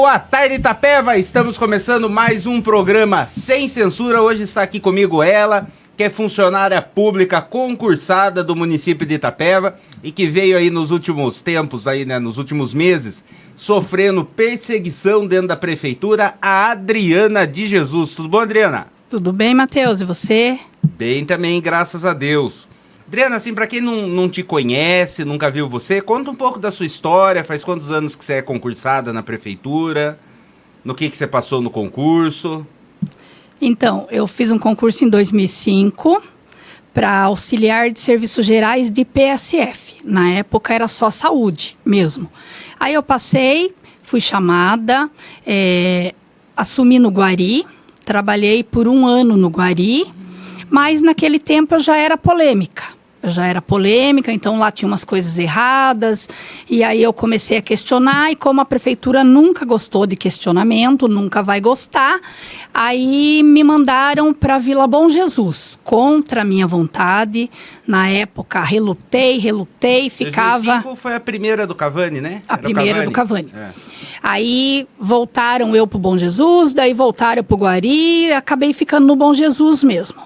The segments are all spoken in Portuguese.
Boa tarde, Itapeva! Estamos começando mais um programa sem censura. Hoje está aqui comigo ela, que é funcionária pública concursada do município de Itapeva e que veio aí nos últimos tempos, aí, né, nos últimos meses, sofrendo perseguição dentro da prefeitura, a Adriana de Jesus. Tudo bom, Adriana? Tudo bem, Matheus? E você? Bem também, graças a Deus. Adriana, assim, pra quem não te conhece, nunca viu você, conta um pouco da sua história. Faz quantos anos que você é concursada na prefeitura? No que você passou no concurso? Então, eu fiz um concurso em 2005 para auxiliar de serviços gerais de PSF. Na época era só saúde mesmo. Aí eu passei, fui chamada, assumi no Guari, trabalhei por 1 ano no Guari, mas naquele tempo eu já era polêmica. Então lá tinha umas coisas erradas, e aí eu comecei a questionar, e como a prefeitura nunca gostou de questionamento, nunca vai gostar, aí me mandaram para Vila Bom Jesus, contra a minha vontade. Na época, relutei, ficava... 2005 foi a primeira do Cavani, né? A primeira do Cavani. É. Aí voltaram eu pro Bom Jesus, daí voltaram pro Guari, acabei ficando no Bom Jesus mesmo.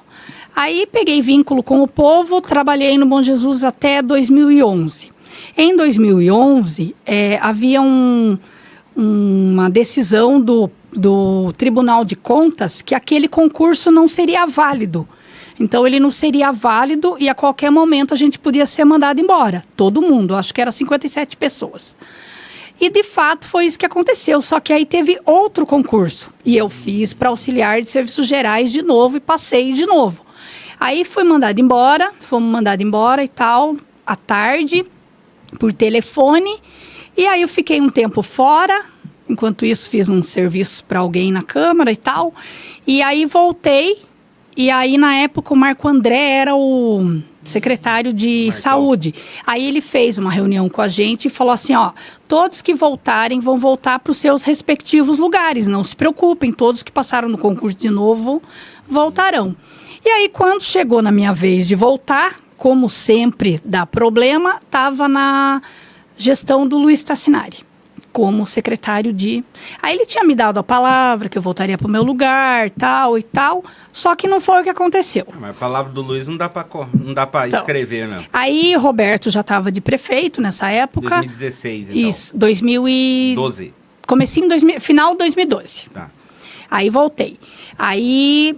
Aí peguei vínculo com o povo, trabalhei no Bom Jesus até 2011. Em 2011, havia uma decisão do Tribunal de Contas que aquele concurso não seria válido. Então, ele não seria válido e a qualquer momento a gente podia ser mandado embora. Todo mundo, acho que era 57 pessoas. E, de fato, foi isso que aconteceu. Só que aí teve outro concurso. E eu fiz para auxiliar de serviços gerais de novo e passei de novo. Aí fomos mandados embora e tal, à tarde, por telefone. E aí eu fiquei um tempo fora. Enquanto isso, fiz um serviço para alguém na Câmara e tal. E aí voltei. E aí, na época, o Marco André era o secretário de Saúde. Aí ele fez uma reunião com a gente e falou assim, ó, todos que voltarem vão voltar para os seus respectivos lugares. Não se preocupem, todos que passaram no concurso de novo voltarão. E aí, quando chegou na minha vez de voltar, como sempre dá problema, estava na gestão do Luiz Tassinari, como secretário de... Aí ele tinha me dado a palavra que eu voltaria para o meu lugar, tal e tal, só que não foi o que aconteceu. Mas a palavra do Luiz não dá para escrever, não. Aí Roberto já estava de prefeito nessa época. 2016, então. Isso, 2012. Comecinho, final de 2012. Tá. Aí voltei. Aí,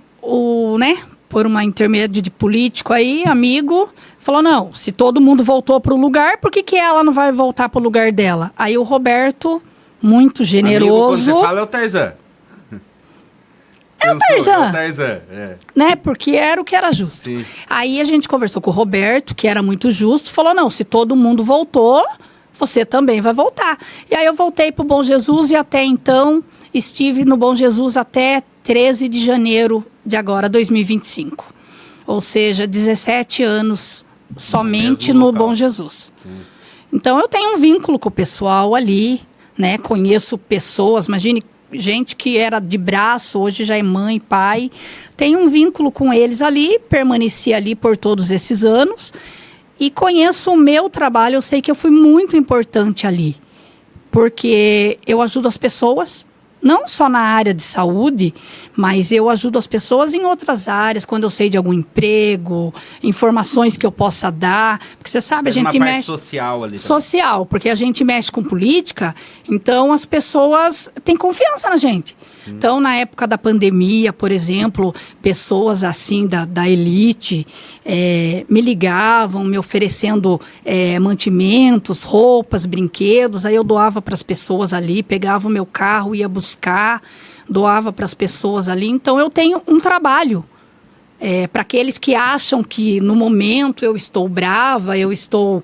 por uma intermédio de político aí, amigo, falou, não, se todo mundo voltou para o lugar, por que ela não vai voltar para o lugar dela? Aí o Roberto, muito generoso... Amigo, quando você fala, é o Tarzan. É o Tarzan. É o Tarzan, né? Porque era o que era justo. Sim. Aí a gente conversou com o Roberto, que era muito justo, falou, não, se todo mundo voltou, você também vai voltar. E aí eu voltei para o Bom Jesus e até então estive no Bom Jesus até 13 de janeiro de agora, 2025. Ou seja, 17 anos somente no Bom Jesus. Sim. Então, eu tenho um vínculo com o pessoal ali, né? Conheço pessoas, imagine, gente que era de braço, hoje já é mãe, pai. Tenho um vínculo com eles ali, permaneci ali por todos esses anos. E conheço o meu trabalho, eu sei que eu fui muito importante ali. Porque eu ajudo as pessoas... Não só na área de saúde, mas eu ajudo as pessoas em outras áreas, quando eu sei de algum emprego, informações que eu possa dar. Porque você sabe, a gente mexe... social ali. Social, porque a gente mexe com política, então as pessoas têm confiança na gente. Então, na época da pandemia, por exemplo, pessoas assim da elite me ligavam, me oferecendo mantimentos, roupas, brinquedos. Aí eu doava para as pessoas ali, pegava o meu carro, ia buscar, doava para as pessoas ali. Então, eu tenho um trabalho. Para aqueles que acham que no momento eu estou brava, eu estou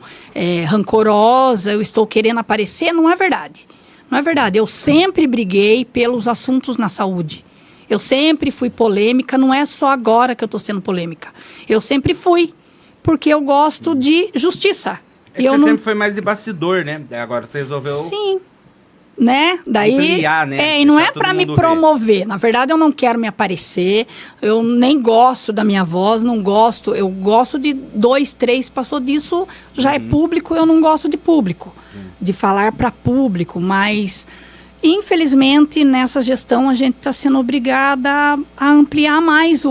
rancorosa, eu estou querendo aparecer, não é verdade. Não é verdade, eu sempre briguei pelos assuntos na saúde. Eu sempre fui polêmica, não é só agora que eu estou sendo polêmica. Eu sempre fui, porque eu gosto de justiça. Você sempre foi mais de bastidor, né? Agora você resolveu... Sim, né? Daí ampliar, né? E não é para me promover. Na verdade, eu não quero me aparecer. Eu nem gosto da minha voz, não gosto. Eu gosto de 2, 3, passou disso, já é público, eu não gosto de público. De falar para público, mas Infelizmente, nessa gestão, a gente está sendo obrigada a ampliar mais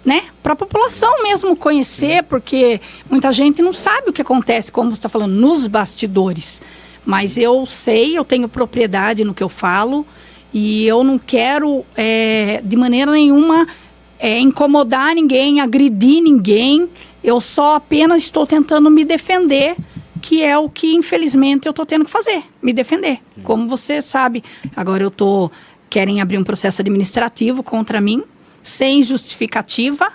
né? Para a população mesmo conhecer, porque muita gente não sabe o que acontece, como você está falando, nos bastidores. Mas eu sei, eu tenho propriedade no que eu falo e eu não quero, de maneira nenhuma, incomodar ninguém, agredir ninguém. Eu só apenas estou tentando me defender, que é o que, infelizmente, eu estou tendo que fazer, me defender. Sim. Como você sabe, agora querem abrir um processo administrativo contra mim, sem justificativa,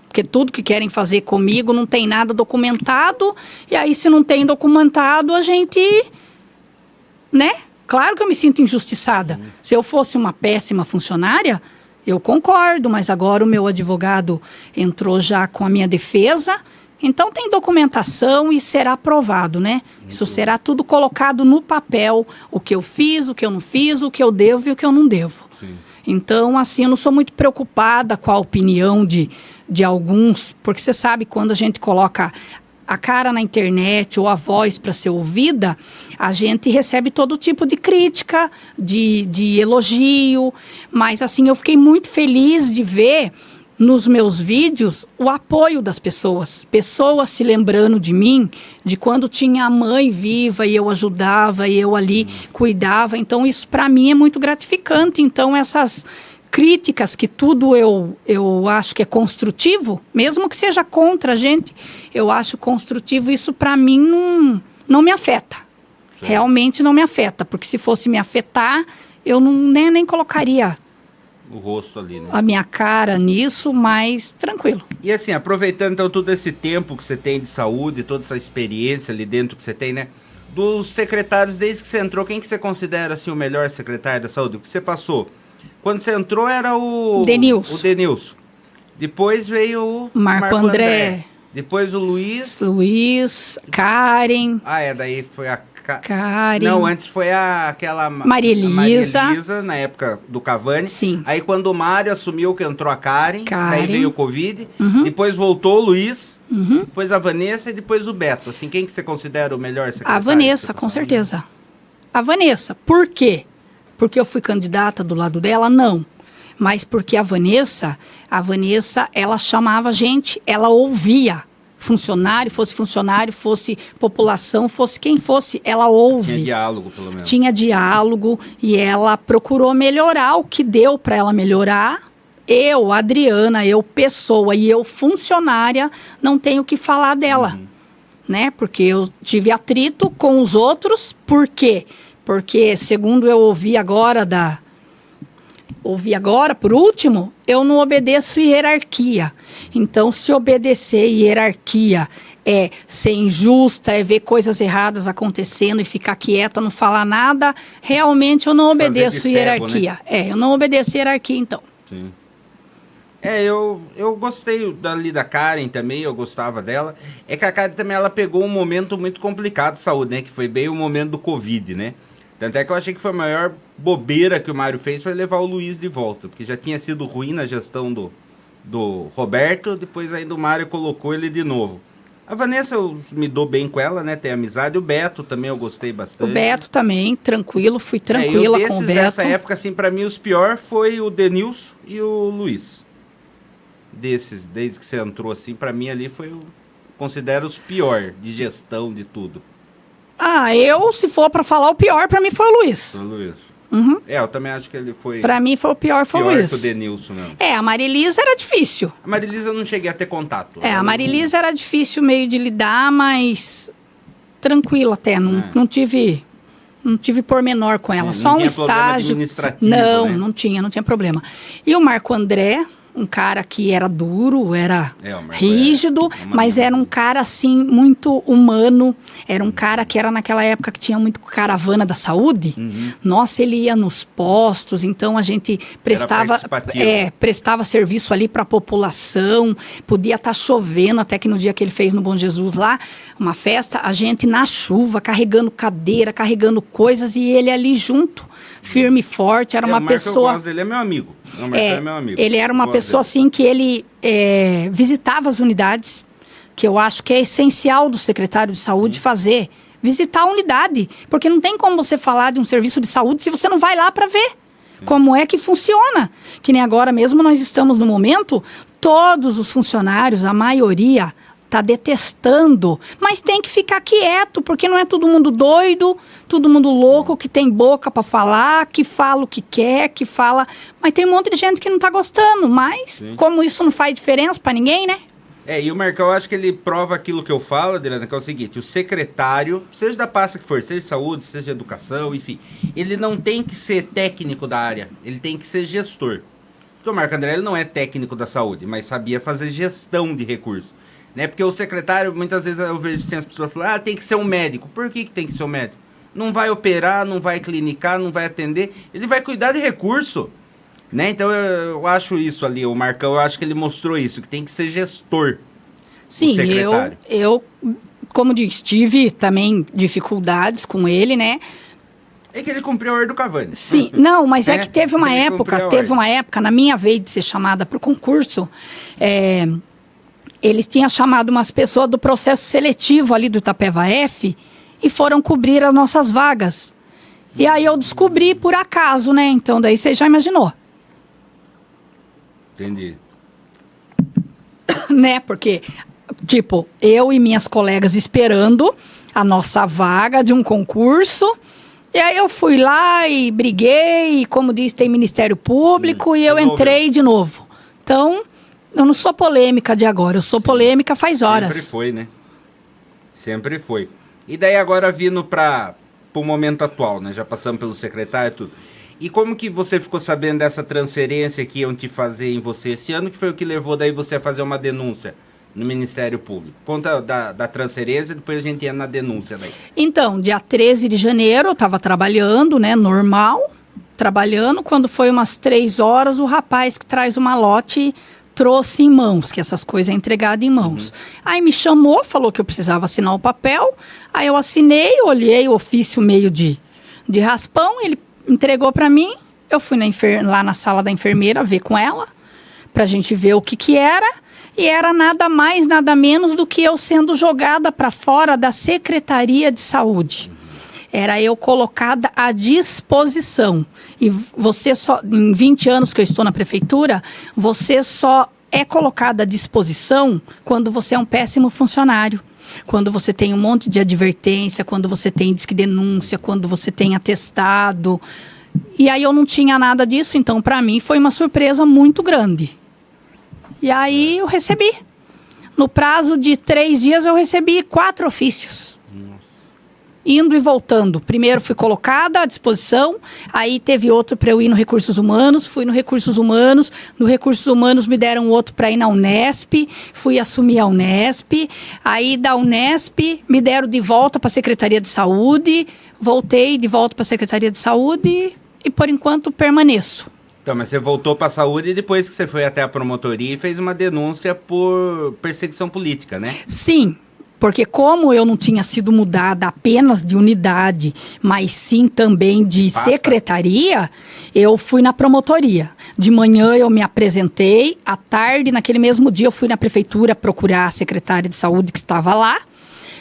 porque tudo que querem fazer comigo não tem nada documentado, e aí se não tem documentado, a gente, né? Claro que eu me sinto injustiçada. Sim. Se eu fosse uma péssima funcionária, eu concordo, mas agora o meu advogado entrou já com a minha defesa, então tem documentação e será aprovado, né? Isso será tudo colocado no papel, o que eu fiz, o que eu não fiz, o que eu devo e o que eu não devo. Sim. Então, assim, eu não sou muito preocupada com a opinião de alguns, porque você sabe, quando a gente coloca a cara na internet ou a voz para ser ouvida, a gente recebe todo tipo de crítica, de elogio, mas, assim, eu fiquei muito feliz de ver nos meus vídeos o apoio das pessoas se lembrando de mim, de quando tinha a mãe viva e eu ajudava e eu ali cuidava. Então isso para mim é muito gratificante. Então essas críticas, que tudo eu acho que é construtivo, mesmo que seja contra a gente, eu acho construtivo. Isso para mim não me afeta. Sim. Realmente não me afeta, porque se fosse me afetar, eu nem colocaria o rosto ali, né? A minha cara nisso, mas tranquilo. E assim, aproveitando então todo esse tempo que você tem de saúde, toda essa experiência ali dentro que você tem, né? Dos secretários, desde que você entrou, quem que você considera assim o melhor secretário da saúde? O que você passou? Quando você entrou era o Denilson. Depois veio o Marco André. Depois o Luiz, Karen. Daí foi a Karen. Não, antes foi aquela Maria Elisa, na época do Cavani. Sim. Aí quando o Mário assumiu, que entrou a Karen. Daí veio o Covid. Uhum. Depois voltou o Luiz. Uhum. Depois a Vanessa e depois o Beto. Assim, quem que você considera o melhor secretário? A Vanessa, com certeza. A Vanessa. Por quê? Porque eu fui candidata do lado dela? Não. Mas porque a Vanessa, ela chamava a gente, ela ouvia. Funcionário, fosse população, fosse quem fosse, ela ouve. Tinha diálogo, pelo menos. Tinha diálogo e ela procurou melhorar o que deu para ela melhorar. Eu, Adriana, eu, pessoa e eu, funcionária, não tenho o que falar dela, né? Porque eu tive atrito com os outros. Por quê? Porque, segundo eu ouvi agora, por último, eu não obedeço hierarquia. Então, se obedecer hierarquia é ser injusta, é ver coisas erradas acontecendo e ficar quieta, não falar nada, realmente eu não obedeço hierarquia. Né? Eu não obedeço hierarquia, então. Sim. Eu gostei dali da Karen também, eu gostava dela. É que a Karen também, ela pegou um momento muito complicado de saúde, né? Que foi bem o momento do Covid, né? Tanto é que eu achei que foi a maior bobeira que o Mário fez para levar o Luiz de volta, porque já tinha sido ruim na gestão do Roberto, depois ainda o Mário colocou ele de novo. A Vanessa, eu me dou bem com ela, né? Tem amizade. O Beto também eu gostei bastante. O Beto também, fui tranquila com o Beto. Nessa época, assim, para mim, os piores foi o Denilson e o Luiz. Desses, desde que você entrou, assim, para mim ali considero os piores de gestão, de tudo. Se for pra falar o pior, pra mim foi o Luiz. O Luiz. Uhum. Eu também acho que ele foi... Pra mim foi o pior o Luiz. Pior que o Denilson, não. A Marilisa era difícil. A Marilisa eu não cheguei a ter contato. A Marilisa era difícil meio de lidar, mas tranquilo até. Não tive pormenor com ela. Só um estágio. Não tinha problema. E o Marco André, um cara que era duro, era rígido, mas era um cara, assim, muito humano. Era um cara que era naquela época que tinha muito caravana da saúde. Nossa, ele ia nos postos, então a gente prestava serviço ali para a população. Podia estar chovendo, até que no dia que ele fez no Bom Jesus lá, uma festa, a gente na chuva, carregando cadeira, carregando coisas, e ele ali junto, firme e forte, era uma pessoa... Ele é meu amigo. É meu amigo. Ele era uma pessoa assim que ele visitava as unidades, que eu acho que é essencial do secretário de saúde fazer, visitar a unidade, porque não tem como você falar de um serviço de saúde se você não vai lá para ver como é que funciona. Que nem agora mesmo nós estamos no momento, todos os funcionários, a maioria, está detestando, mas tem que ficar quieto, porque não é todo mundo doido, todo mundo louco, que tem boca para falar, que fala o que quer, que fala... Mas tem um monte de gente que não está gostando, mas como isso não faz diferença para ninguém, né? E o Marcão, eu acho que ele prova aquilo que eu falo, Adriana, que é o seguinte, o secretário, seja da pasta que for, seja de saúde, seja de educação, enfim, ele não tem que ser técnico da área, ele tem que ser gestor. Porque o Marco André ele não é técnico da saúde, mas sabia fazer gestão de recursos. Né? Porque o secretário, muitas vezes eu vejo as pessoas falando, tem que ser um médico. Por que tem que ser um médico? Não vai operar, não vai clinicar, não vai atender, ele vai cuidar de recurso. Né? Então eu acho isso ali, o Marcão, eu acho que ele mostrou isso, que tem que ser gestor. Sim, eu, como disse, tive também dificuldades com ele, né? É que ele cumpriu a ordem do Cavani. Sim, não, mas é que teve uma época, na minha vez de ser chamada para o concurso, eles tinham chamado umas pessoas do processo seletivo ali do Itapeva F e foram cobrir as nossas vagas. E aí eu descobri por acaso, né? Então daí você já imaginou. Entendi. Né? Porque, tipo, eu e minhas colegas esperando a nossa vaga de um concurso. E aí eu fui lá e briguei, e como diz, tem Ministério Público, e eu entrei de novo. Então, eu não sou polêmica de agora, eu sou polêmica faz horas. Sempre foi, né? Sempre foi. E daí agora vindo para o momento atual, né? Já passamos pelo secretário e tudo. E como que você ficou sabendo dessa transferência que iam te fazer em você esse ano, que foi o que levou daí você a fazer uma denúncia no Ministério Público? Conta da transferência, depois a gente ia na denúncia daí. Então, dia 13 de janeiro, eu estava trabalhando, né, normal, trabalhando. Quando foi umas 3 horas, o rapaz que traz o malote trouxe em mãos, que essas coisas é entregada em mãos. Aí me chamou, falou que eu precisava assinar o papel, aí eu assinei, olhei o ofício meio de raspão, ele entregou para mim, eu fui lá na sala da enfermeira ver com ela, pra gente ver o que era, e era nada mais, nada menos do que eu sendo jogada para fora da Secretaria de Saúde. Era eu colocada à disposição. E você só, em 20 anos que eu estou na prefeitura, você só é colocada à disposição quando você é um péssimo funcionário. Quando você tem um monte de advertência, quando você tem disque denúncia, quando você tem atestado. E aí eu não tinha nada disso, então para mim foi uma surpresa muito grande. E aí eu recebi. No prazo de 3 dias eu recebi 4 ofícios. Indo e voltando. Primeiro fui colocada à disposição, aí teve outro para eu ir no Recursos Humanos, fui no Recursos Humanos me deram outro para ir na Unesp, fui assumir a Unesp, aí da Unesp me deram de volta para a Secretaria de Saúde, voltei de volta para a Secretaria de Saúde e por enquanto permaneço. Então, mas você voltou para a saúde depois que você foi até a promotoria e fez uma denúncia por perseguição política, né? Sim. Porque como eu não tinha sido mudada apenas de unidade, mas sim também de secretaria, eu fui na promotoria. De manhã eu me apresentei, à tarde, naquele mesmo dia, eu fui na prefeitura procurar a secretária de saúde que estava lá.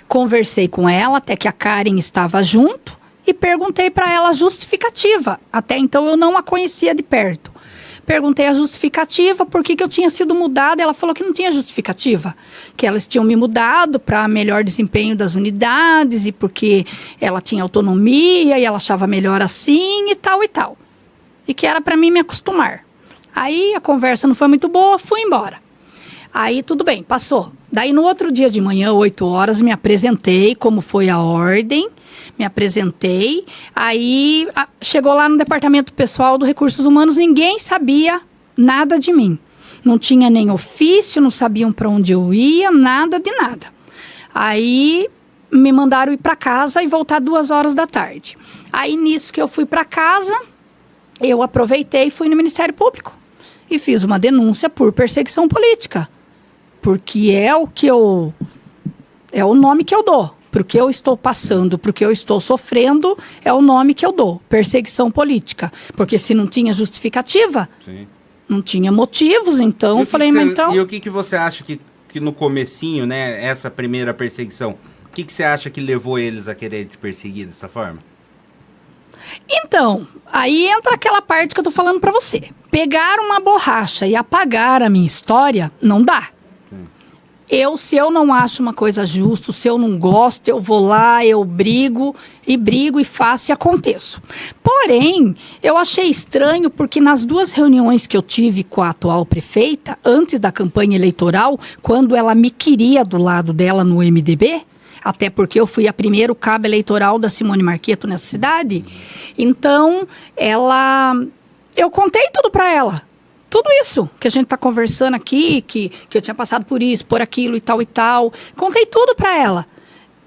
Conversei com ela, até que a Karen estava junto, e perguntei para ela a justificativa. Até então eu não a conhecia de perto. Perguntei a justificativa, por que eu tinha sido mudada. Ela falou que não tinha justificativa, que elas tinham me mudado para melhor desempenho das unidades e porque ela tinha autonomia e ela achava melhor assim e tal e tal. E que era para mim me acostumar. Aí a conversa não foi muito boa, fui embora. Aí tudo bem, passou. Daí no outro dia de manhã, 8 horas, me apresentei, como foi a ordem, me apresentei. Aí chegou lá no departamento pessoal do Recursos Humanos, ninguém sabia nada de mim. Não tinha nem ofício, não sabiam para onde eu ia, nada de nada. Aí me mandaram ir para casa e voltar 2 horas da tarde. Aí nisso que eu fui para casa, eu aproveitei e fui no Ministério Público. E fiz uma denúncia por perseguição política. Porque é o nome que eu dou. Porque eu estou passando, porque eu estou sofrendo, é o nome que eu dou. Perseguição política. Porque se não tinha justificativa, não tinha motivos, então eu falei, mas então... E o que você acha que no comecinho, né, essa primeira perseguição, que você acha que levou eles a querer te perseguir dessa forma? Então, aí entra aquela parte que eu tô falando pra você. Pegar uma borracha e apagar a minha história, não dá. Se eu não acho uma coisa justa, se eu não gosto, eu vou lá, eu brigo e faço e aconteço. Porém, eu achei estranho porque nas 2 reuniões que eu tive com a atual prefeita, antes da campanha eleitoral, quando ela me queria do lado dela no MDB, até porque eu fui a primeiro cabo eleitoral da Simone Marqueto nessa cidade, então eu contei tudo para ela. Tudo isso que a gente tá conversando aqui, que eu tinha passado por isso, por aquilo e tal e tal. Contei tudo pra ela.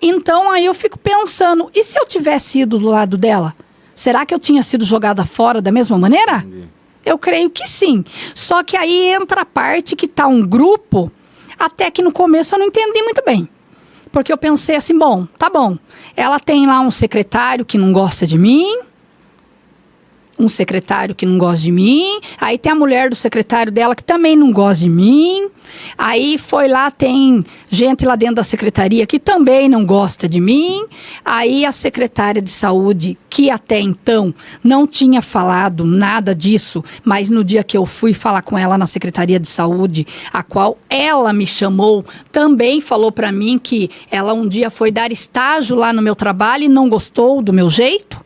Então, aí eu fico pensando, e se eu tivesse ido do lado dela? Será que eu tinha sido jogada fora da mesma maneira? Entendi. Eu creio que sim. Só que aí entra a parte que tá um grupo, até que no começo eu não entendi muito bem. Porque eu pensei assim, bom, tá bom. Ela tem lá um secretário que não gosta de mim, um secretário que não gosta de mim, aí tem a mulher do secretário dela que também não gosta de mim, aí foi lá, tem gente lá dentro da secretaria que também não gosta de mim, aí a secretária de saúde, que até então não tinha falado nada disso, mas no dia que eu fui falar com ela na secretaria de saúde, a qual ela me chamou, também falou para mim que ela um dia foi dar estágio lá no meu trabalho e não gostou do meu jeito.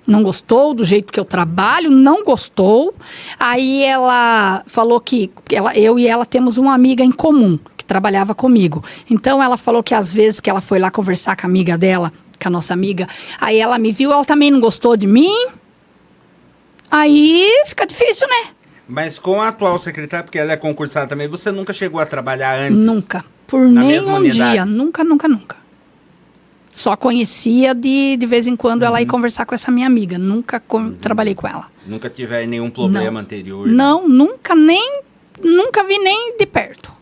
Não gostou do jeito que eu trabalho, não gostou. Aí ela falou que eu e ela temos uma amiga em comum, que trabalhava comigo. Então ela falou que às vezes que ela foi lá conversar com a amiga dela, com a nossa amiga, aí ela me viu, ela também não gostou de mim. Aí fica difícil, né? Mas com a atual secretária, porque ela é concursada também, você nunca chegou a trabalhar antes? Nunca. Por nenhum dia. Nunca. Só conhecia de vez em quando ela ir conversar com essa minha amiga. Nunca trabalhei com ela. Nunca tive nenhum problema anterior? Não, nunca vi nem de perto.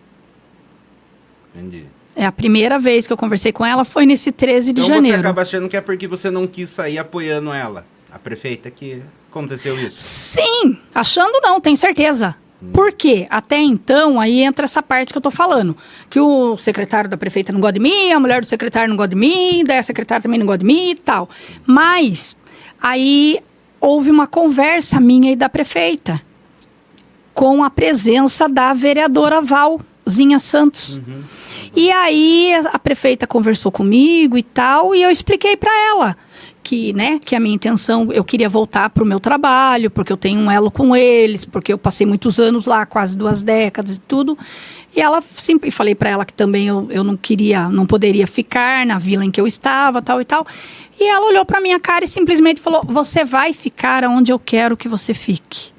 Entendi. É a primeira vez que eu conversei com ela, foi nesse 13 de janeiro. Então você acaba achando que é porque você não quis sair apoiando ela, a prefeita, que aconteceu isso? Sim, achando não, tenho certeza. Por quê? Até então, aí entra essa parte que eu tô falando. Que o secretário da prefeita não gosta de mim, a mulher do secretário não gosta de mim, daí a secretária também não gosta de mim e tal. Mas, aí houve uma conversa minha e da prefeita, com a presença da vereadora Valzinha Santos. E aí a prefeita conversou comigo e tal, e eu expliquei para ela que a minha intenção, eu queria voltar para o meu trabalho, porque eu tenho um elo com eles, porque eu passei muitos anos lá, quase 2 décadas e tudo. E ela sempre falei para ela que também eu não poderia ficar na vila em que eu estava, tal e tal. E ela olhou para minha cara e simplesmente falou: você vai ficar onde eu quero que você fique.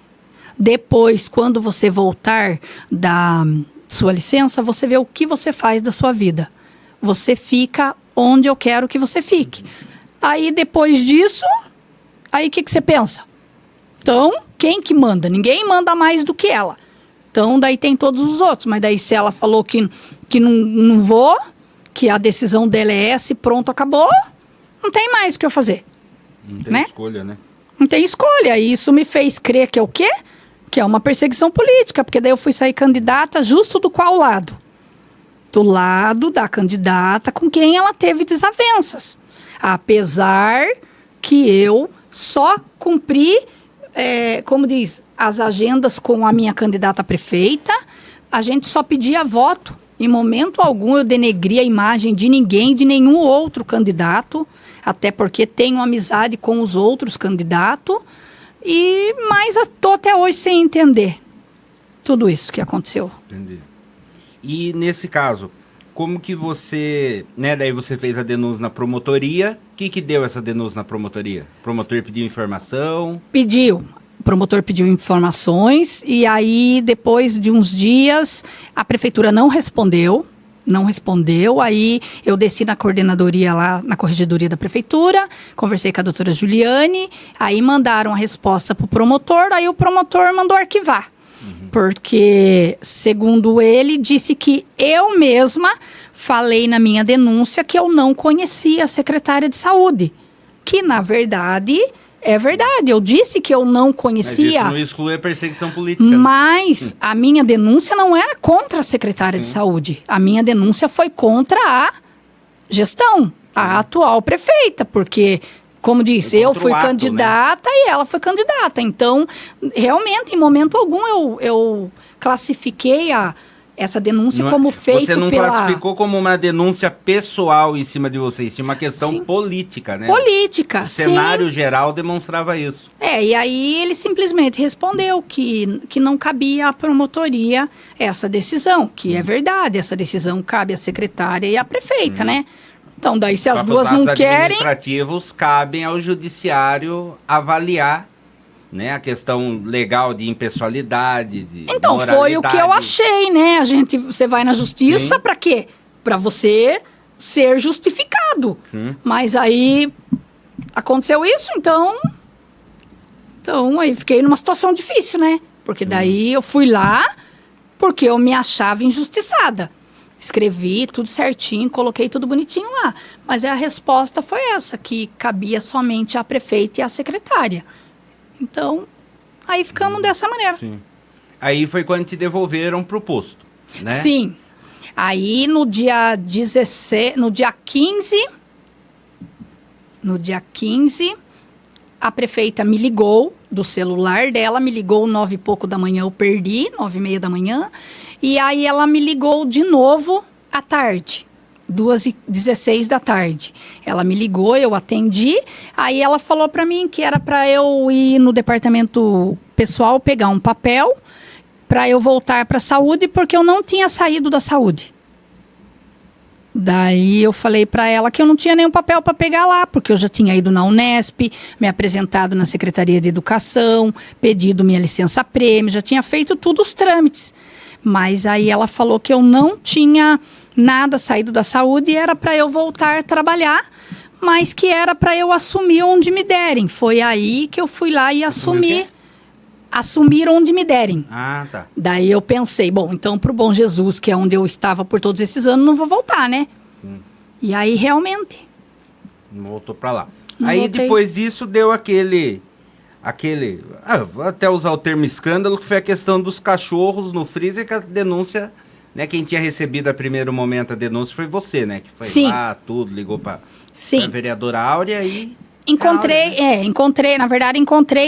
Depois, quando você voltar da sua licença, você vê o que você faz da sua vida. Você fica onde eu quero que você fique. Aí, depois disso, aí o que você pensa? Então, quem que manda? Ninguém manda mais do que ela. Então, daí tem todos os outros. Mas daí, se ela falou que não vou, que a decisão dela é essa e pronto, acabou, não tem mais o que eu fazer. Não tem escolha, né? Não tem escolha. E isso me fez crer que é o quê? Que é uma perseguição política. Porque daí eu fui sair candidata justo do qual lado? Do lado da candidata com quem ela teve desavenças. Apesar que eu só cumpri, como diz, as agendas com a minha candidata a prefeita, a gente só pedia voto. Em momento algum eu denegri a imagem de ninguém, de nenhum outro candidato, até porque tenho amizade com os outros candidatos, mas estou até hoje sem entender tudo isso que aconteceu. Entendi. E nesse caso, como que você, daí você fez a denúncia na promotoria, o que deu essa denúncia na promotoria? O promotor pediu informação? Pediu. O promotor pediu informações e aí, depois de uns dias, a prefeitura não respondeu, aí eu desci na coordenadoria lá, na corregedoria da prefeitura, conversei com a doutora Juliane, aí mandaram a resposta para o promotor, aí o promotor mandou arquivar. Porque, segundo ele, disse que eu mesma falei na minha denúncia que eu não conhecia a secretária de saúde. Que, na verdade, é verdade. Eu disse que eu não conhecia. Mas isso não exclui a perseguição política. Mas a minha denúncia não era contra a secretária de saúde. A minha denúncia foi contra a gestão, a atual prefeita, porque, como disse, eu fui candidata, né? E ela foi candidata. Então, realmente, em momento algum, eu classifiquei essa denúncia como feita Você não classificou como uma denúncia pessoal em cima de vocês, tinha uma questão política, né? Política, o cenário geral demonstrava isso. E aí ele simplesmente respondeu que não cabia à promotoria essa decisão, que é verdade, essa decisão cabe à secretária e à prefeita, né? Então, daí se as duas não querem... Os administrativos cabem ao judiciário avaliar, né, a questão legal de impessoalidade, de então, foi o que eu achei, né? Você vai na justiça para quê? Para você ser justificado. Mas aí aconteceu isso, então aí fiquei numa situação difícil, né? Porque daí eu fui lá porque eu me achava injustiçada. Escrevi tudo certinho, coloquei tudo bonitinho lá. Mas a resposta foi essa, que cabia somente à prefeita e à secretária. Então, aí ficamos dessa maneira. Sim. Aí foi quando te devolveram pro posto, né? Sim. Aí no dia 15, a prefeita me ligou do celular dela, me ligou 9 e pouco da manhã, eu perdi, 9h30 da manhã. E aí ela me ligou de novo à tarde. 2h16 da tarde. Ela me ligou, eu atendi. Aí ela falou para mim que era para eu ir no departamento pessoal pegar um papel para eu voltar para a saúde, porque eu não tinha saído da saúde. Daí eu falei para ela que eu não tinha nenhum papel para pegar lá, porque eu já tinha ido na Unesp, me apresentado na Secretaria de Educação, pedido minha licença-prêmio, já tinha feito todos os trâmites. Mas aí ela falou que eu não tinha nada saído da saúde e era para eu voltar a trabalhar, mas que era para eu assumir onde me derem. Foi aí que eu fui lá e assumir onde me derem. Ah, tá. Daí eu pensei, bom, então pro Bom Jesus, que é onde eu estava por todos esses anos, não vou voltar, né? E aí realmente... Não voltou para lá. Não aí voltei. Depois disso deu aquele, vou até usar o termo escândalo, que foi a questão dos cachorros no freezer, que a denúncia, né, quem tinha recebido a primeiro momento a denúncia foi você, né, que foi Sim. lá, tudo, ligou para Sim. a vereadora Áurea e... Encontrei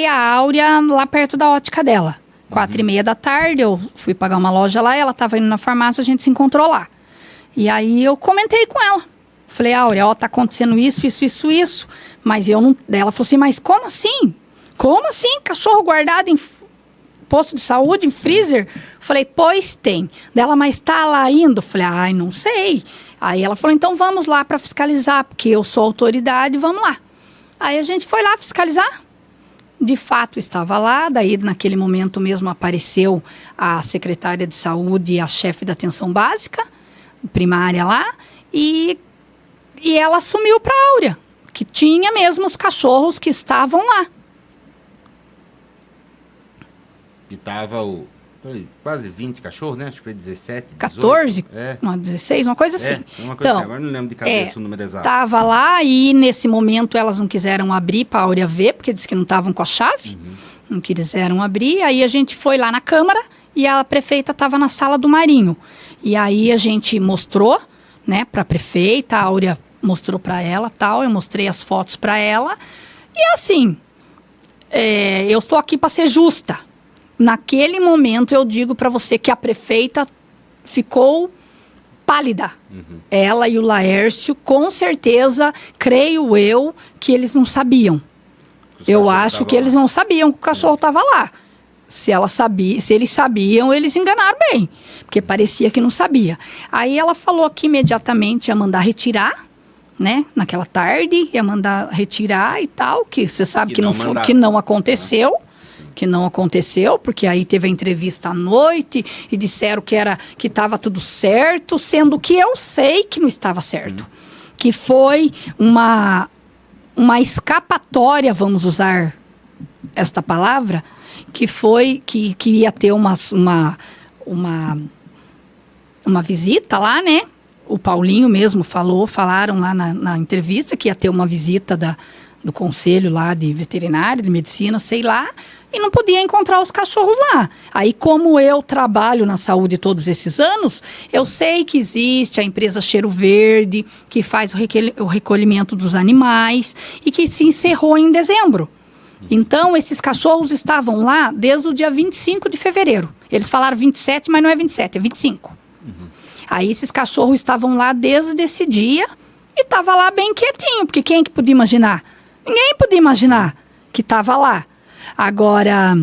a Áurea lá perto da ótica dela. 4h30 da tarde, eu fui pagar uma loja lá, ela estava indo na farmácia, a gente se encontrou lá. E aí eu comentei com ela. Falei, Áurea, ó, tá acontecendo isso. Mas eu não... Daí ela falou assim, mas como assim? Como assim? Cachorro guardado em posto de saúde, em freezer? Falei, pois tem. Dela, mas tá lá indo? Falei, ai, não sei. Aí ela falou, então vamos lá para fiscalizar, porque eu sou autoridade, vamos lá. Aí a gente foi lá fiscalizar. De fato estava lá, daí naquele momento mesmo apareceu a secretária de saúde e a chefe da atenção básica, primária lá, e ela assumiu para a Áurea, que tinha mesmo os cachorros que estavam lá. E tava quase 20 cachorros, né? Acho que foi 17, 18. 14? É. 16, uma coisa assim. Uma coisa assim. Agora não lembro de cabeça o número exato. Tava lá e nesse momento elas não quiseram abrir para a Áurea ver, porque disse que não estavam com a chave. Não quiseram abrir. Aí a gente foi lá na Câmara e a prefeita estava na sala do Marinho. E aí a gente mostrou, né, para a prefeita, a Áurea mostrou para ela, tal. Eu mostrei as fotos para ela. E assim, eu estou aqui para ser justa. Naquele momento eu digo para você que a prefeita ficou pálida. Ela e o Laércio, com certeza, creio eu, que eles não sabiam. Eu acho que eles não sabiam que o cachorro estava lá. Se eles sabiam, eles enganaram bem, porque parecia que não sabia. Aí ela falou que imediatamente ia mandar retirar, né? Naquela tarde, ia mandar retirar e tal, que você sabe que não aconteceu. Que não aconteceu, porque aí teve a entrevista à noite e disseram que estava tudo certo, sendo que eu sei que não estava certo. Que foi uma escapatória, vamos usar esta palavra, que foi que ia ter uma visita lá, né? O Paulinho mesmo falaram lá na entrevista que ia ter uma visita da do conselho lá de veterinário, de medicina, sei lá, e não podia encontrar os cachorros lá. Aí, como eu trabalho na saúde todos esses anos, eu sei que existe a empresa Cheiro Verde, que faz o recolhimento dos animais e que se encerrou em dezembro. Então, esses cachorros estavam lá desde o dia 25 de fevereiro. Eles falaram 27, mas não é 27, é 25. Aí, esses cachorros estavam lá desde esse dia e estava lá bem quietinho, porque quem que podia imaginar? Ninguém podia imaginar que estava lá. Agora,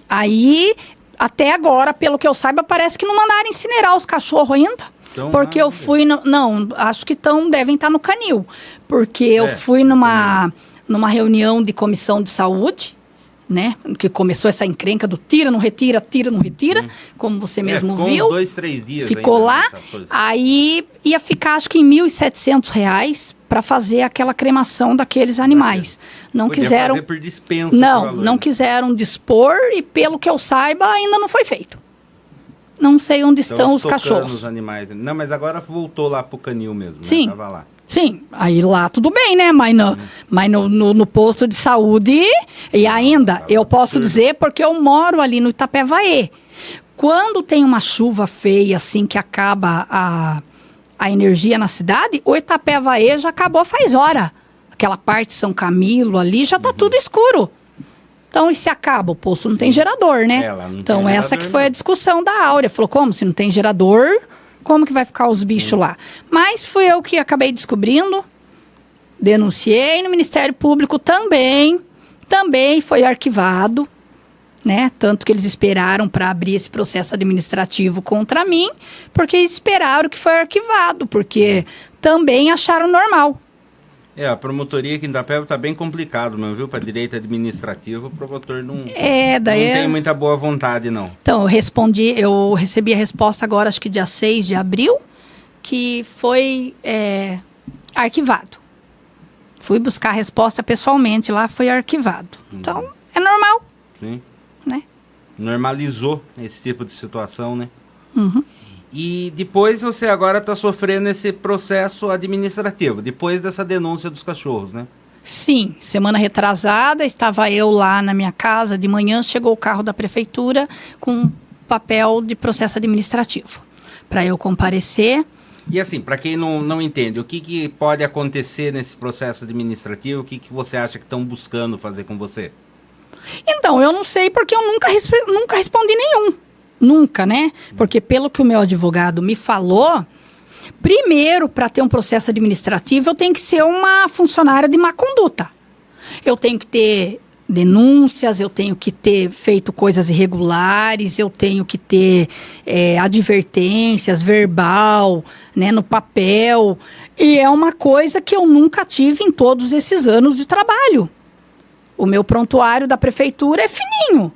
aí, até agora, pelo que eu saiba, parece que não mandaram incinerar os cachorros ainda. Então, porque eu fui... Não, acho que devem estar no canil. Porque eu fui numa reunião de comissão de saúde, né? Que começou essa encrenca do tira, não retira, como você mesmo viu. Uns 2, 3 dias. Ficou lá, aí ia ficar acho que em R$1.700 para fazer aquela cremação daqueles animais. Não quiseram fazer por dispensa. Não quiseram dispor e pelo que eu saiba ainda não foi feito. Não sei onde estão os cachorros. Os animais. Não, mas agora voltou lá pro canil mesmo. Sim. Né? Tava lá. Sim, aí lá tudo bem, né? Mas no posto de saúde, e ainda, eu posso dizer porque eu moro ali no Itapevaê. Quando tem uma chuva feia, assim, que acaba a energia na cidade, o Itapevaê já acabou faz hora. Aquela parte de São Camilo ali, já tá tudo escuro. Então, e se acaba? O posto não tem gerador, né? Então, essa que foi a discussão da Áurea. Falou, como? Se não tem gerador... Como que vai ficar os bichos lá? Mas fui eu que acabei descobrindo, denunciei no Ministério Público também foi arquivado, né? Tanto que eles esperaram para abrir esse processo administrativo contra mim, porque esperaram que foi arquivado, porque também acharam normal. A promotoria aqui em Itapeva tá bem complicado, mesmo, viu? Para direito administrativo, o promotor não tem muita boa vontade, não. Então, eu recebi a resposta agora, acho que dia 6 de abril, que foi arquivado. Fui buscar a resposta pessoalmente lá, foi arquivado. Então, é normal. Sim. Né? Normalizou esse tipo de situação, né? E depois você agora está sofrendo esse processo administrativo, depois dessa denúncia dos cachorros, né? Sim, semana retrasada, estava eu lá na minha casa, de manhã chegou o carro da prefeitura com papel de processo administrativo, para eu comparecer. E assim, para quem não entende, o que pode acontecer nesse processo administrativo, o que você acha que estão buscando fazer com você? Então, eu não sei porque eu nunca respondi nenhum. Nunca, né? Porque pelo que o meu advogado me falou, primeiro, para ter um processo administrativo, eu tenho que ser uma funcionária de má conduta. Eu tenho que ter denúncias, eu tenho que ter feito coisas irregulares, eu tenho que ter advertências, verbal, né, no papel. E é uma coisa que eu nunca tive em todos esses anos de trabalho. O meu prontuário da prefeitura é fininho.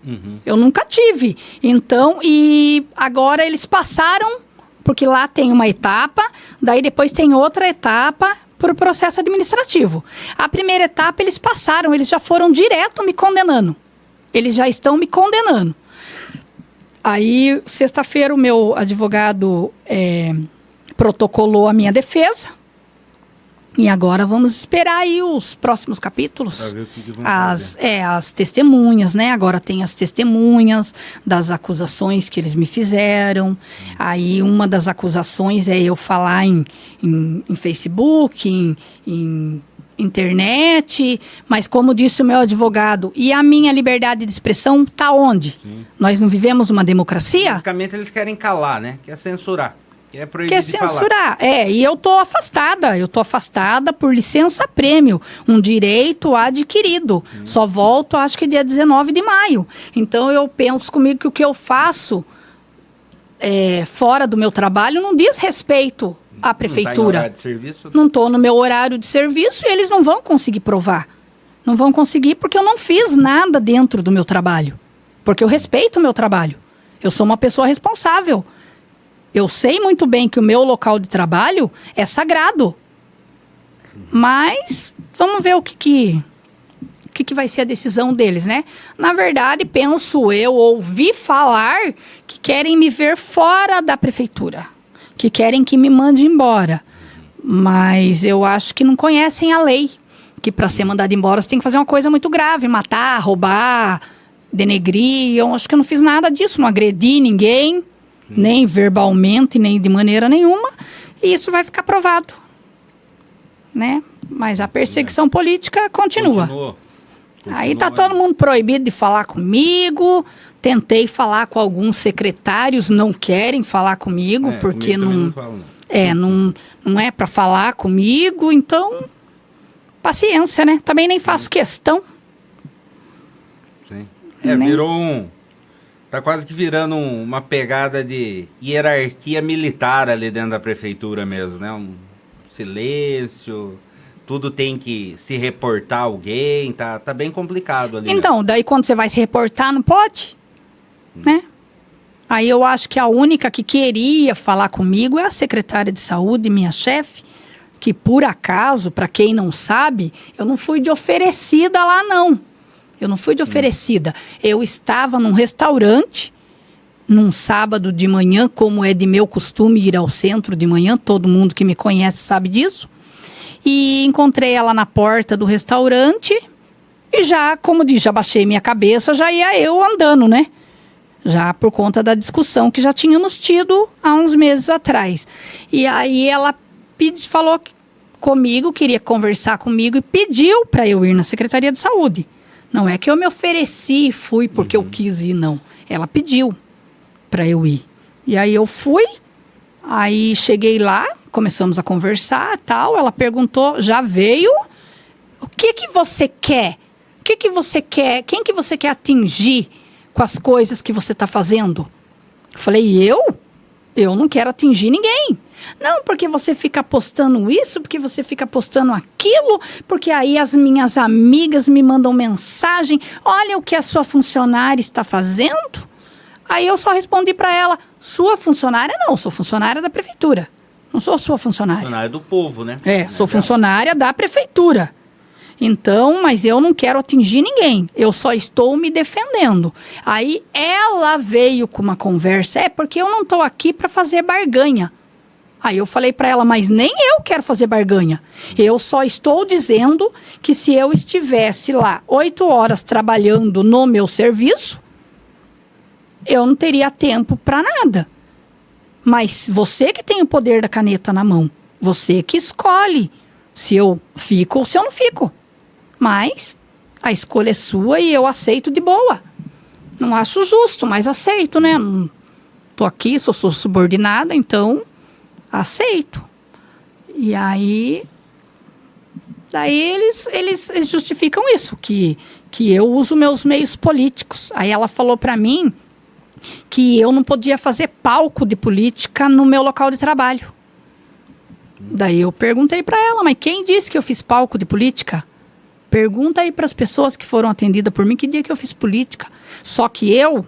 Eu nunca tive. Então, e agora eles passaram, porque lá tem uma etapa, daí depois tem outra etapa para o processo administrativo. A primeira etapa eles passaram, eles já foram direto me condenando. Eles já estão me condenando. Aí, sexta-feira, o meu advogado protocolou a minha defesa. E agora vamos esperar aí os próximos capítulos. Pra ver o que vão fazer. As testemunhas, né? Agora tem as testemunhas das acusações que eles me fizeram. Aí uma das acusações é eu falar em Facebook, em internet. Mas como disse o meu advogado, e a minha liberdade de expressão tá onde? Sim. Nós não vivemos uma democracia? Basicamente eles querem calar, né? Quer censurar. Quer censurar, e eu tô afastada por licença-prêmio, um direito adquirido, só volto acho que dia 19 de maio, então eu penso comigo que o que eu faço fora do meu trabalho não diz respeito à prefeitura, não estou no meu horário de serviço e eles não vão conseguir provar, não vão conseguir porque eu não fiz nada dentro do meu trabalho, porque eu respeito o meu trabalho, eu sou uma pessoa responsável. Eu sei muito bem que o meu local de trabalho é sagrado. Mas vamos ver o que vai ser a decisão deles, né? Na verdade, penso eu, ouvi falar que querem me ver fora da prefeitura. Que querem que me mande embora. Mas eu acho que não conhecem a lei. Que para ser mandado embora você tem que fazer uma coisa muito grave, matar, roubar, denegrir. Eu acho que eu não fiz nada disso, não agredi ninguém, nem verbalmente, nem de maneira nenhuma. E isso vai ficar provado, né? Mas a perseguição política continua. Aí tá todo mundo proibido de falar comigo. Tentei falar com alguns secretários, não querem falar comigo, porque não é para falar comigo, então paciência, né? Também nem faço questão. Sim. Virou tá quase que virando uma pegada de hierarquia militar ali dentro da prefeitura mesmo, né? Um silêncio, tudo tem que se reportar a alguém, tá bem complicado ali. Então, daí quando você vai se reportar, não pode, né? Aí eu acho que a única que queria falar comigo é a secretária de saúde, minha chefe, que por acaso, para quem não sabe, eu não fui de oferecida lá, não. Eu não fui de oferecida. Eu estava num restaurante, num sábado de manhã, como é de meu costume ir ao centro de manhã, todo mundo que me conhece sabe disso. E encontrei ela na porta do restaurante e já, como diz, já baixei minha cabeça, já ia eu andando, né? Já por conta da discussão que já tínhamos tido há uns meses atrás. E aí ela falou comigo, queria conversar comigo e pediu para eu ir na Secretaria de Saúde. Não é que eu me ofereci e fui porque eu quis ir, não. Ela pediu para eu ir. E aí eu fui, aí cheguei lá, começamos a conversar e tal. Ela perguntou, já veio? O que você quer? O que você quer? Quem que você quer atingir com as coisas que você está fazendo? Eu falei, eu não quero atingir ninguém. Não, porque você fica postando isso, porque você fica postando aquilo, porque aí as minhas amigas me mandam mensagem, olha o que a sua funcionária está fazendo. Aí eu só respondi para ela, sua funcionária não, sou funcionária da prefeitura. Não sou sua funcionária. Funcionária do povo, né? Sou funcionária da prefeitura. Então, mas eu não quero atingir ninguém. Eu só estou me defendendo. Aí ela veio com uma conversa. Porque eu não estou aqui para fazer barganha. Aí eu falei para ela, mas nem eu quero fazer barganha. Eu só estou dizendo que se eu estivesse lá 8 horas trabalhando no meu serviço, eu não teria tempo para nada. Mas você que tem o poder da caneta na mão, você que escolhe se eu fico ou se eu não fico. Mas a escolha é sua e eu aceito de boa. Não acho justo, mas aceito, né? Não tô aqui, sou subordinada, então aceito. E aí, daí eles justificam isso, que eu uso meus meios políticos. Aí ela falou para mim que eu não podia fazer palco de política no meu local de trabalho. Daí eu perguntei para ela, mas quem disse que eu fiz palco de política? Pergunta aí para as pessoas que foram atendidas por mim que dia que eu fiz política. Só que eu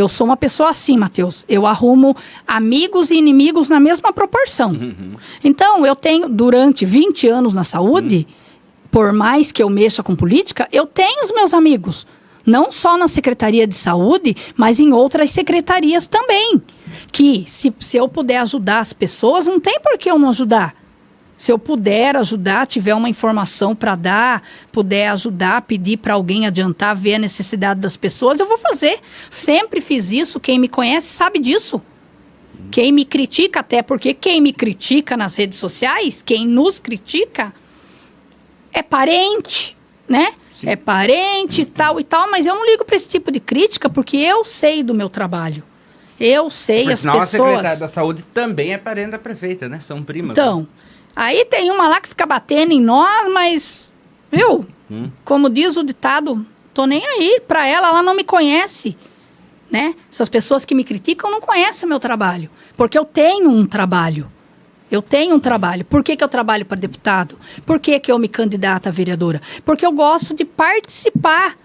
sou uma pessoa assim, Matheus. Eu arrumo amigos e inimigos na mesma proporção. Então, eu tenho, durante 20 anos na saúde, por mais que eu mexa com política, eu tenho os meus amigos. Não só na Secretaria de Saúde, mas em outras secretarias também. Que se eu puder ajudar as pessoas, não tem por que eu não ajudar. Se eu puder ajudar, tiver uma informação para dar, puder ajudar, pedir para alguém adiantar, ver a necessidade das pessoas, eu vou fazer. Sempre fiz isso, quem me conhece sabe disso. Quem me critica, até porque quem me critica nas redes sociais, quem nos critica, é parente, né? Sim. É parente e tal, mas eu não ligo para esse tipo de crítica, porque eu sei do meu trabalho. Eu sei as pessoas... a secretária da saúde também é parente da prefeita, né? São primas. Então... Né? Aí tem uma lá que fica batendo em nós, mas, viu? Como diz o ditado, tô nem aí. Pra ela não me conhece, né? Essas pessoas que me criticam não conhecem o meu trabalho. Porque eu tenho um trabalho. Por que eu trabalho para deputado? Por que eu me candidato a vereadora? Porque eu gosto de participar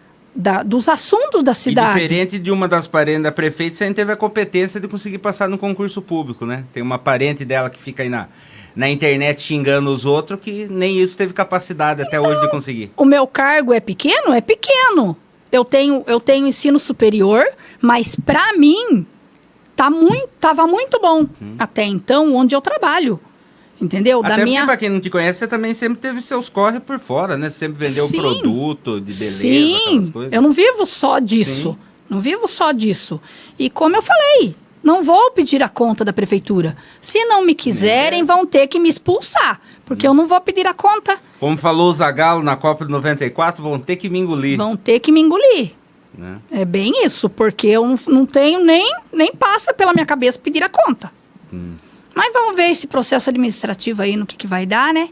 dos assuntos da cidade. E diferente de uma das parentes da prefeita, você teve a competência de conseguir passar no concurso público, né? Tem uma parente dela que fica aí na internet xingando os outros, que nem isso teve capacidade até hoje de conseguir. O meu cargo é pequeno? É pequeno. Eu tenho ensino superior, mas para mim tava muito bom até então onde eu trabalho. Entendeu? Até porque, pra quem não te conhece, você também sempre teve seus corre por fora, né? Você sempre vendeu produto de beleza, aquelas coisas. Eu não vivo só disso. Sim. Não vivo só disso. E como eu falei, não vou pedir a conta da prefeitura. Se não me quiserem, vão ter que me expulsar. Porque eu não vou pedir a conta. Como falou o Zagallo na Copa de 94, vão ter que me engolir. Vão ter que me engolir. Né? É bem isso, porque eu não tenho nem passa pela minha cabeça pedir a conta. Mas vamos ver esse processo administrativo aí no que vai dar, né?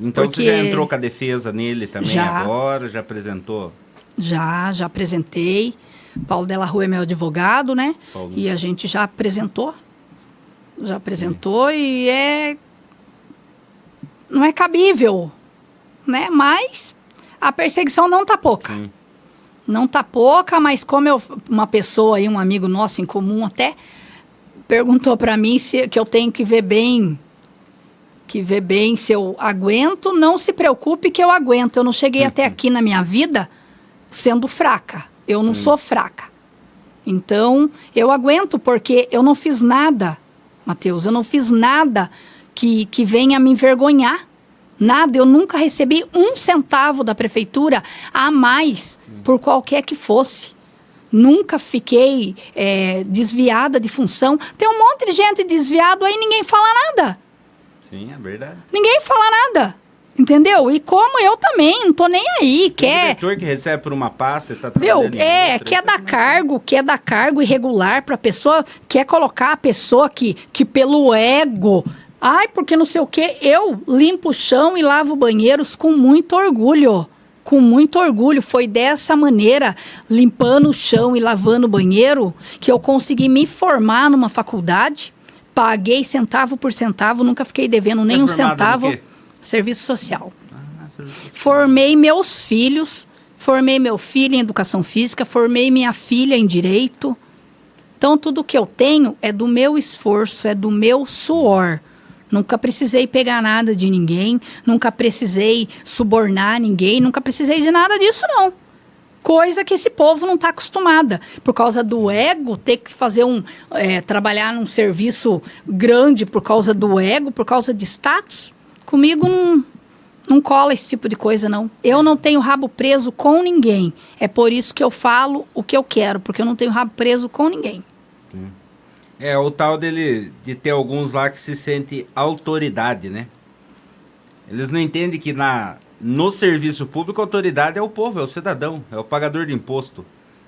Então porque... você já entrou com a defesa nele também agora? Já apresentou? Já apresentei. Paulo Della Rua é meu advogado, né? Paulo. E a gente já apresentou. E não é cabível, né? Mas a perseguição não tá pouca. Sim. Não tá pouca, mas como uma pessoa aí, um amigo nosso em comum até, perguntou para mim que eu tenho que ver bem se eu aguento. Não se preocupe que eu aguento. Eu não cheguei até aqui na minha vida sendo fraca. Eu não sou fraca. Então, eu aguento porque eu não fiz nada, Matheus. Eu não fiz nada que venha me envergonhar. Nada. Eu nunca recebi 1 centavo da prefeitura a mais por qualquer que fosse. Nunca fiquei desviada de função. Tem um monte de gente desviado aí, ninguém fala nada. Sim, é verdade. Ninguém fala nada, entendeu? E como eu também, não tô nem aí. Tem diretor que recebe por uma pasta, tá trabalhando quer dar cargo irregular pra pessoa, quer colocar a pessoa que pelo ego... Ai, porque não sei o quê. Eu limpo o chão e lavo banheiros com muito orgulho. Com muito orgulho. Foi dessa maneira, limpando o chão e lavando o banheiro, que eu consegui me formar numa faculdade. Paguei centavo por centavo, nunca fiquei devendo nem um centavo. Serviço social. Formei meus filhos, formei meu filho em educação física, formei minha filha em direito. Então, tudo que eu tenho é do meu esforço, é do meu suor. Nunca precisei pegar nada de ninguém, nunca precisei subornar ninguém, nunca precisei de nada disso, não. Coisa que esse povo não está acostumada. Por causa do ego, ter que fazer trabalhar num serviço grande por causa do ego, por causa de status. Comigo não cola esse tipo de coisa, não. Eu não tenho rabo preso com ninguém. É por isso que eu falo o que eu quero, porque eu não tenho rabo preso com ninguém. É o tal de ter alguns lá que se sente autoridade, né? Eles não entendem que no serviço público a autoridade é o povo, é o cidadão, é o pagador de imposto.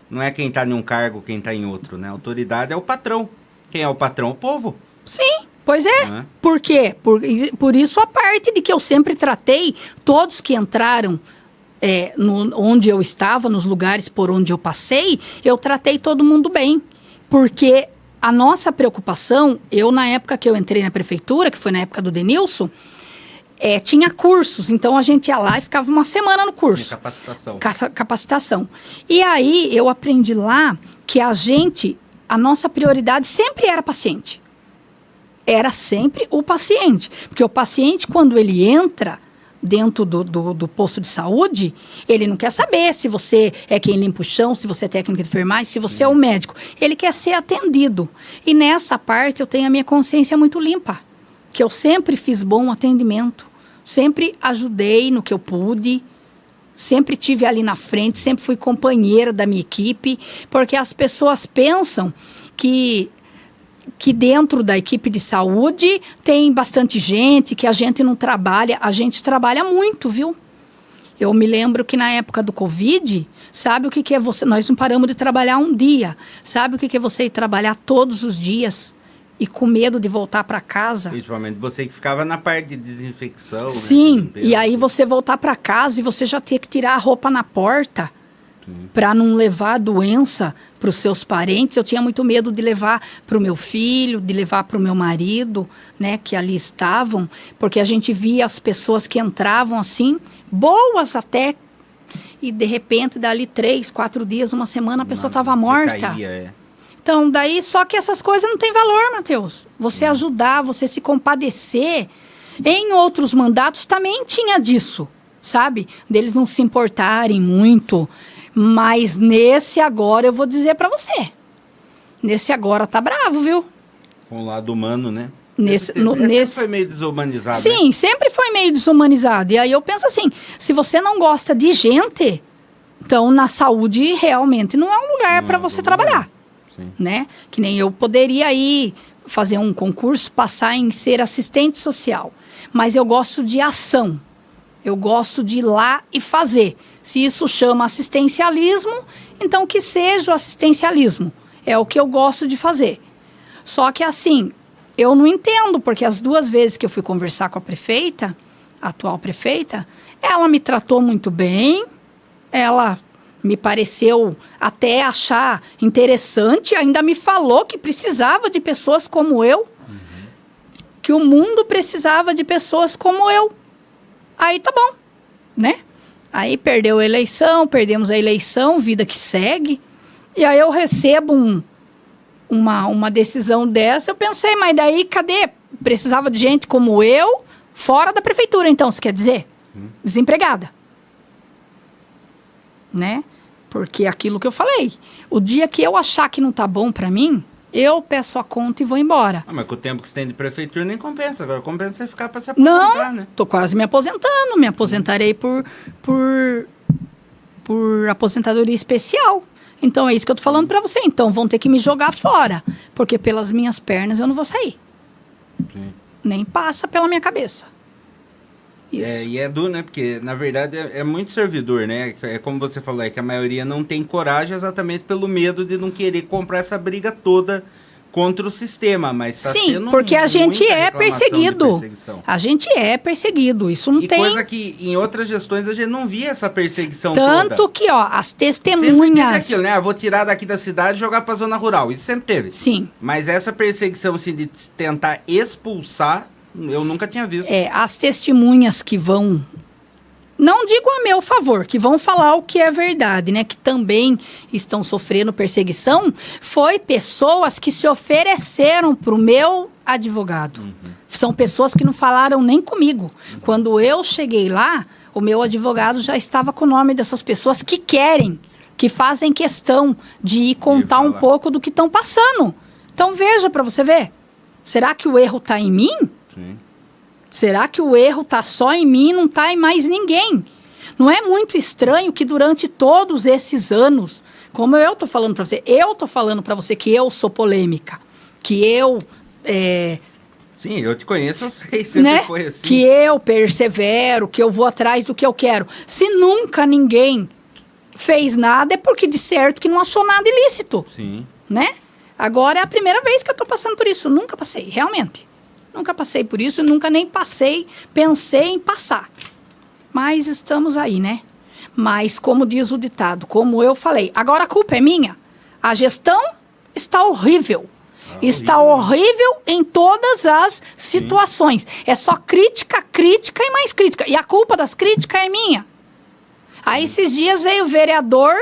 Não é quem está em um cargo, quem está em outro, né? A autoridade é o patrão. Quem é o patrão? O povo. Sim, pois é. Por quê? Por isso a parte de que eu sempre tratei todos que entraram onde eu estava, nos lugares por onde eu passei, eu tratei todo mundo bem. Porque a nossa preocupação, na época que eu entrei na prefeitura, que foi na época do Denilson, tinha cursos, então a gente ia lá e ficava uma semana no curso. Capacitação. Capacitação. E aí eu aprendi lá que a nossa prioridade sempre era paciente. Era sempre o paciente. Porque o paciente, quando ele entra dentro do posto de saúde, ele não quer saber se você é quem limpa o chão, se você é técnico de enfermagem, se você é o médico. Ele quer ser atendido. E nessa parte eu tenho a minha consciência muito limpa. Que eu sempre fiz bom atendimento. Sempre ajudei no que eu pude. Sempre tive ali na frente, sempre fui companheira da minha equipe. Porque as pessoas pensam que dentro da equipe de saúde tem bastante gente, que a gente não trabalha. A gente trabalha muito, viu? Eu me lembro que na época do Covid, sabe o que é você... Nós não paramos de trabalhar um dia. Sabe o que é você ir trabalhar todos os dias e com medo de voltar para casa? Principalmente você que ficava na parte de desinfecção. Sim, né? E aí você voltar para casa e você já tinha que tirar a roupa na porta para não levar a doença para os seus parentes. Eu tinha muito medo de levar para o meu filho, de levar para o meu marido, né, que ali estavam, porque a gente via as pessoas que entravam assim, boas até, e de repente, dali 3, 4 dias, uma semana, a pessoa estava morta. Caía, Então, daí, só que essas coisas não têm valor, Matheus. Você ajudar, você se compadecer. Em outros mandatos também tinha disso, sabe? Deles não se importarem muito. Mas nesse agora eu vou dizer pra você. Nesse agora tá bravo, viu? Com o lado humano, né? Sempre foi meio desumanizado. Sim, né? Sempre foi meio desumanizado. E aí eu penso assim, se você não gosta de gente, então na saúde realmente não é um lugar para você trabalhar. Sim. Né? Que nem eu poderia ir fazer um concurso, passar em ser assistente social. Mas eu gosto de ação. Eu gosto de ir lá e fazer. Se isso chama assistencialismo, então que seja o assistencialismo. É o que eu gosto de fazer. Só que assim, eu não entendo, porque as 2 vezes que eu fui conversar com a prefeita, a atual prefeita, ela me tratou muito bem, ela me pareceu até achar interessante, ainda me falou que precisava de pessoas como eu, que o mundo precisava de pessoas como eu. Aí tá bom, né? Aí perdemos a eleição, vida que segue. E aí eu recebo uma decisão dessa, eu pensei, mas daí cadê? Precisava de gente como eu, fora da prefeitura, então, você quer dizer? Desempregada. Né? Porque aquilo que eu falei, o dia que eu achar que não tá bom pra mim, eu peço a conta e vou embora. Mas com o tempo que você tem de prefeitura nem compensa. Agora compensa você ficar para se aposentar, não, né? Tô quase me aposentando. Me aposentarei por aposentadoria especial. Então é isso que eu tô falando para você. Então vão ter que me jogar fora. Porque pelas minhas pernas eu não vou sair. Sim. Nem passa pela minha cabeça. Isso. E é duro, né? Porque, na verdade, é muito servidor, né? É como você falou, é que a maioria não tem coragem exatamente pelo medo de não querer comprar essa briga toda contra o sistema, mas tá Sim, porque a gente é perseguido. A gente é perseguido, isso não tem... coisa que em outras gestões a gente não via essa perseguição Tanto toda. Que, ó, as testemunhas... Sempre teve aquilo, né? Vou tirar daqui da cidade e jogar pra zona rural, isso sempre teve. Sim. Mas essa perseguição, assim, de tentar expulsar... Eu nunca tinha visto. As testemunhas que vão, não digo a meu favor, que vão falar o que é verdade, né? Que também estão sofrendo perseguição, foi pessoas que se ofereceram para o meu advogado. São pessoas que não falaram nem comigo. Quando eu cheguei lá, o meu advogado já estava com o nome dessas pessoas que querem, que fazem questão de ir contar um pouco do que estão passando. Então veja para você ver. Será que o erro está em mim? Sim. Será que o erro está só em mim e não está em mais ninguém? Não é muito estranho que durante todos esses anos, como eu estou falando para você, que eu sou polêmica, que eu... Sim, eu te conheço, eu sei, sempre foi assim. Que eu persevero, que eu vou atrás do que eu quero. Se nunca ninguém fez nada, é porque de certo que não achou nada ilícito. Sim. Né? Agora é a primeira vez que eu estou passando por isso. Nunca passei, realmente. Nunca passei por isso, nunca nem pensei em passar. Mas estamos aí, né? Mas, como diz o ditado, como eu falei, agora a culpa é minha. A gestão está horrível. Está horrível em todas as situações. Sim. É só crítica, crítica e mais crítica. E a culpa das críticas é minha. Aí, esses dias, veio o vereador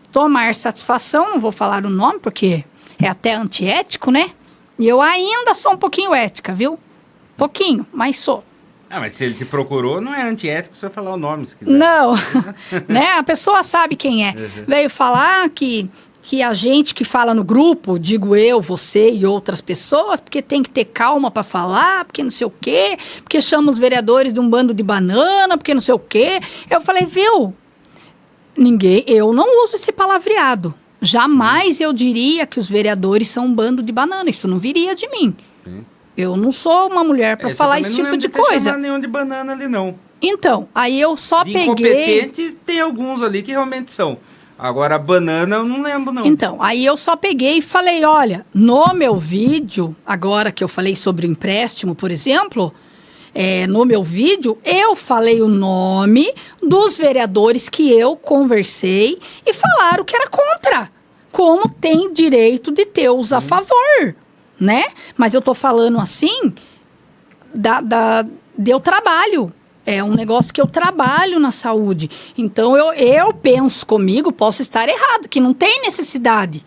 tomar satisfação, não vou falar o nome, porque é até antiético, né? E eu ainda sou um pouquinho ética, viu? Pouquinho, mas sou. Mas se ele te procurou, não é antiético você falar o nome, se quiser. Não, né? A pessoa sabe quem é. Veio falar que a gente que fala no grupo, digo eu, você e outras pessoas, porque tem que ter calma para falar, porque não sei o quê, porque chama os vereadores de um bando de banana, porque não sei o quê. Eu falei, viu? Eu não uso esse palavreado. Jamais eu diria que os vereadores são um bando de banana. Isso não viria de mim. Sim. Eu não sou uma mulher para falar esse tipo de coisa. Não nenhum de banana ali, não. Então, aí eu só peguei... Incompetente, tem alguns ali que realmente são. Agora, banana eu não lembro, não. Então, aí eu só peguei e falei, olha, no meu vídeo, agora que eu falei sobre o empréstimo, por exemplo... no meu vídeo, eu falei o nome dos vereadores que eu conversei e falaram que era contra. Como tem direito de ter os a favor, né? Mas eu tô falando assim, eu trabalho. É um negócio que eu trabalho na saúde. Então, eu penso comigo, posso estar errado, que não tem necessidade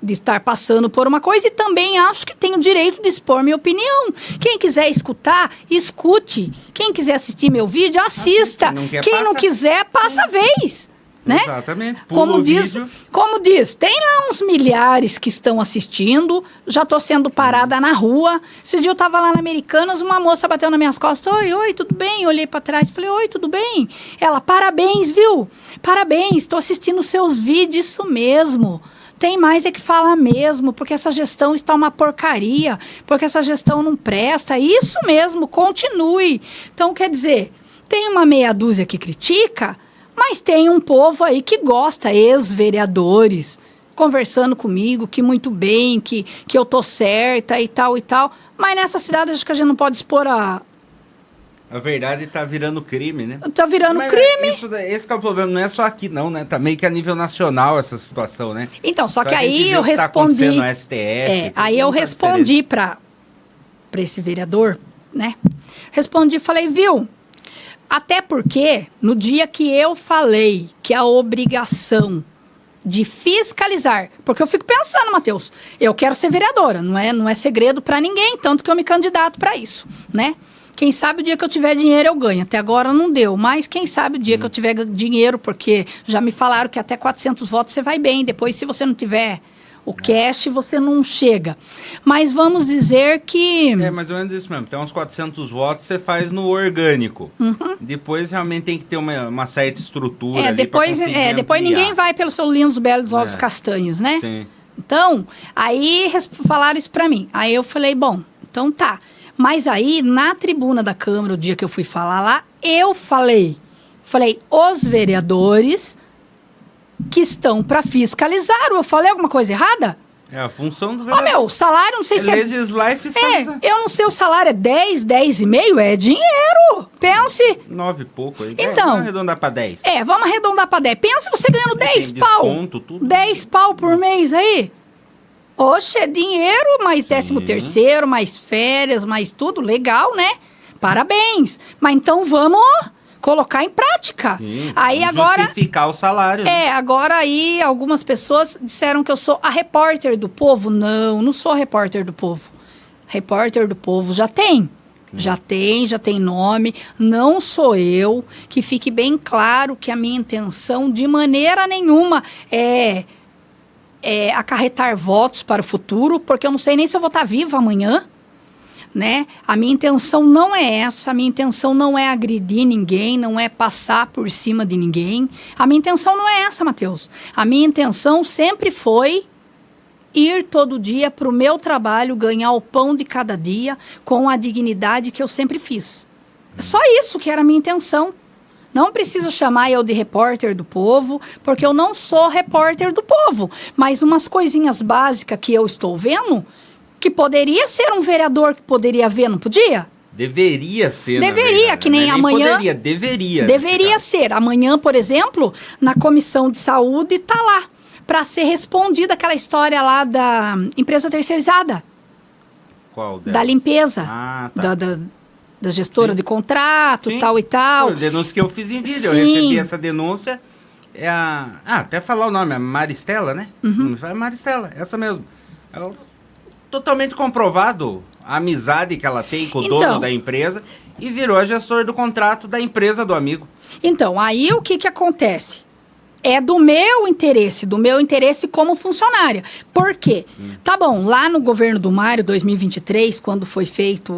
de estar passando por uma coisa, e também acho que tenho o direito de expor minha opinião. Quem quiser escutar, escute. Quem quiser assistir meu vídeo, assista. Quem não quiser, passa a vez. né? Exatamente. Como diz, tem lá uns milhares que estão assistindo, já tô sendo parada na rua. Esse dia eu tava lá na Americanas, uma moça bateu nas minhas costas, oi, tudo bem? Eu olhei pra trás e falei, oi, tudo bem? Ela, parabéns, viu? Parabéns, tô assistindo seus vídeos, isso mesmo. Tem mais é que falar mesmo, porque essa gestão está uma porcaria, porque essa gestão não presta. Isso mesmo, continue. Então, quer dizer, tem uma meia dúzia que critica, mas tem um povo aí que gosta, ex-vereadores, conversando comigo, que muito bem, que eu tô certa e tal e tal. Mas nessa cidade, acho que a gente não pode expor a verdade tá virando crime, né? Tá virando crime. Esse que é o problema, não é só aqui não, né? Tá meio que a nível nacional essa situação, né? Então, só que aí eu respondi... Tá no STF, aí eu respondi para esse vereador, né? Respondi e falei, viu... Até porque, no dia que eu falei que a obrigação de fiscalizar... Porque eu fico pensando, Matheus, eu quero ser vereadora, não é segredo para ninguém, tanto que eu me candidato para isso, né? Quem sabe o dia que eu tiver dinheiro eu ganho. Até agora não deu, mas quem sabe o dia que eu tiver dinheiro, porque já me falaram que até 400 votos você vai bem. Depois, se você não tiver o cash, você não chega. Mas vamos dizer que... É mais ou menos isso mesmo. Tem uns 400 votos, você faz no orgânico. Uhum. Depois, realmente, tem que ter uma certa estrutura ali depois ninguém vai pelos seus lindos, belos ovos castanhos, né? Sim. Então, aí falaram isso pra mim. Aí eu falei, bom, então tá. Mas aí, na tribuna da Câmara, o dia que eu fui falar lá, eu falei, os vereadores que estão para fiscalizar. Eu falei alguma coisa errada? É a função do vereador. Meu, salário, não sei se legislar e fiscalizar. eu não sei, o salário é 10, 10,5, é dinheiro. Pense. 9 e pouco aí. Então. Vamos arredondar para 10. Vamos arredondar para 10. Pensa você ganhando 10 pau. Desconto, tudo. 10 pau por mês aí. Oxe, é dinheiro, mais 13º, mais férias, mais tudo. Legal, né? Parabéns. Mas então vamos colocar em prática. Sim, aí agora justificar o salário. Agora aí algumas pessoas disseram que eu sou a repórter do povo. Não sou repórter do povo. Repórter do povo já tem. Já tem nome. Não sou eu. Que fique bem claro que a minha intenção de maneira nenhuma é acarretar votos para o futuro, porque eu não sei nem se eu vou estar viva amanhã. Né? A minha intenção não é essa, a minha intenção não é agredir ninguém, não é passar por cima de ninguém. A minha intenção não é essa, Matheus. A minha intenção sempre foi ir todo dia para o meu trabalho, ganhar o pão de cada dia com a dignidade que eu sempre fiz. Só isso que era a minha intenção. Não precisa chamar eu de repórter do povo, porque eu não sou repórter do povo. Mas umas coisinhas básicas que eu estou vendo... que poderia ser um vereador que poderia ver, não podia? Deveria ser, Deveria, que nem amanhã... Deveria ser. Amanhã, por exemplo, na Comissão de Saúde, está lá, para ser respondida aquela história lá da empresa terceirizada. Qual delas? Da limpeza. Ah, tá. Da gestora de contrato, tal e tal. Foi a denúncia que eu fiz em vídeo. Sim. Eu recebi essa denúncia. Até falar o nome, a Maristela, né? Uhum. É Maristela, essa mesmo. Ela... totalmente comprovado a amizade que ela tem com o dono da empresa e virou a gestora do contrato da empresa do amigo. Então, aí o que acontece? É do meu interesse como funcionária. Por quê? Tá bom, lá no governo do Mário, 2023, quando foi feito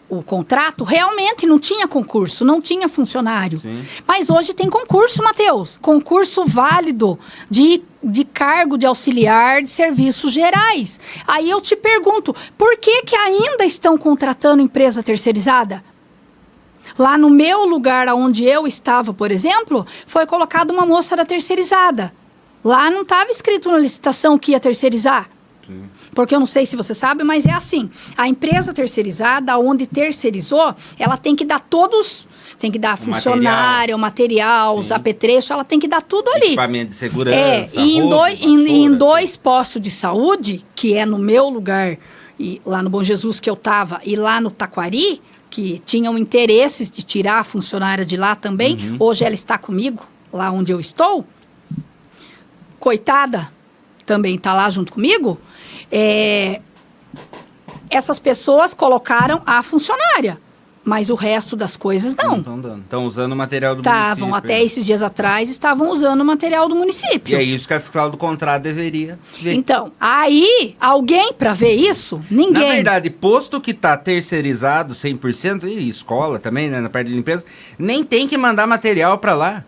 o contrato, realmente não tinha concurso, não tinha funcionário. Sim. Mas hoje tem concurso, Matheus. Concurso válido de cargo de auxiliar de serviços gerais. Aí eu te pergunto, por que ainda estão contratando empresa terceirizada? Lá no meu lugar, onde eu estava, por exemplo, foi colocada uma moça da terceirizada. Lá não estava escrito na licitação que ia terceirizar. Sim. Porque eu não sei se você sabe, mas é assim. A empresa terceirizada, onde terceirizou, ela tem que dar todos... Tem que dar funcionário, material, os apetrechos, ela tem que dar tudo ali. Equipamento de segurança, e em dois postos de saúde, que é no meu lugar, e lá no Bom Jesus que eu estava, e lá no Taquari, que tinham interesses de tirar a funcionária de lá também. Uhum. Hoje ela está comigo, lá onde eu estou. Coitada, também está lá junto comigo. Essas pessoas colocaram a funcionária. Mas o resto das coisas não. Não estão dando. Estão usando o material do Estavam, município. até esses dias atrás, estavam usando o material do município. E é isso que a fiscal do contrato deveria ver. Então, aí, alguém para ver isso? Ninguém. Na verdade, posto que está terceirizado 100%, e escola também, né, na parte de limpeza, nem tem que mandar material para lá.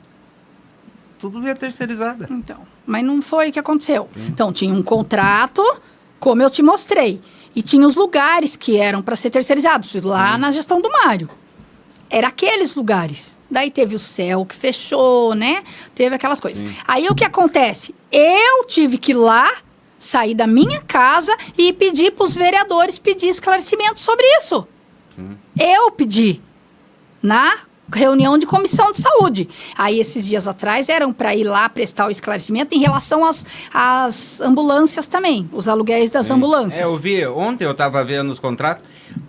Tudo é terceirizado. Então, mas não foi o que aconteceu. Então, tinha um contrato, como eu te mostrei. E tinha os lugares que eram para ser terceirizados, lá na gestão do Mário. Era aqueles lugares. Daí teve o céu que fechou, né? Teve aquelas coisas. Sim. Aí o que acontece? Eu tive que ir lá, sair da minha casa e pedir para os vereadores pedir esclarecimento sobre isso. Eu pedi. Na reunião de comissão de saúde. Aí, esses dias atrás, eram para ir lá prestar o esclarecimento em relação às ambulâncias também, os aluguéis das ambulâncias. Eu vi, ontem eu estava vendo os contratos,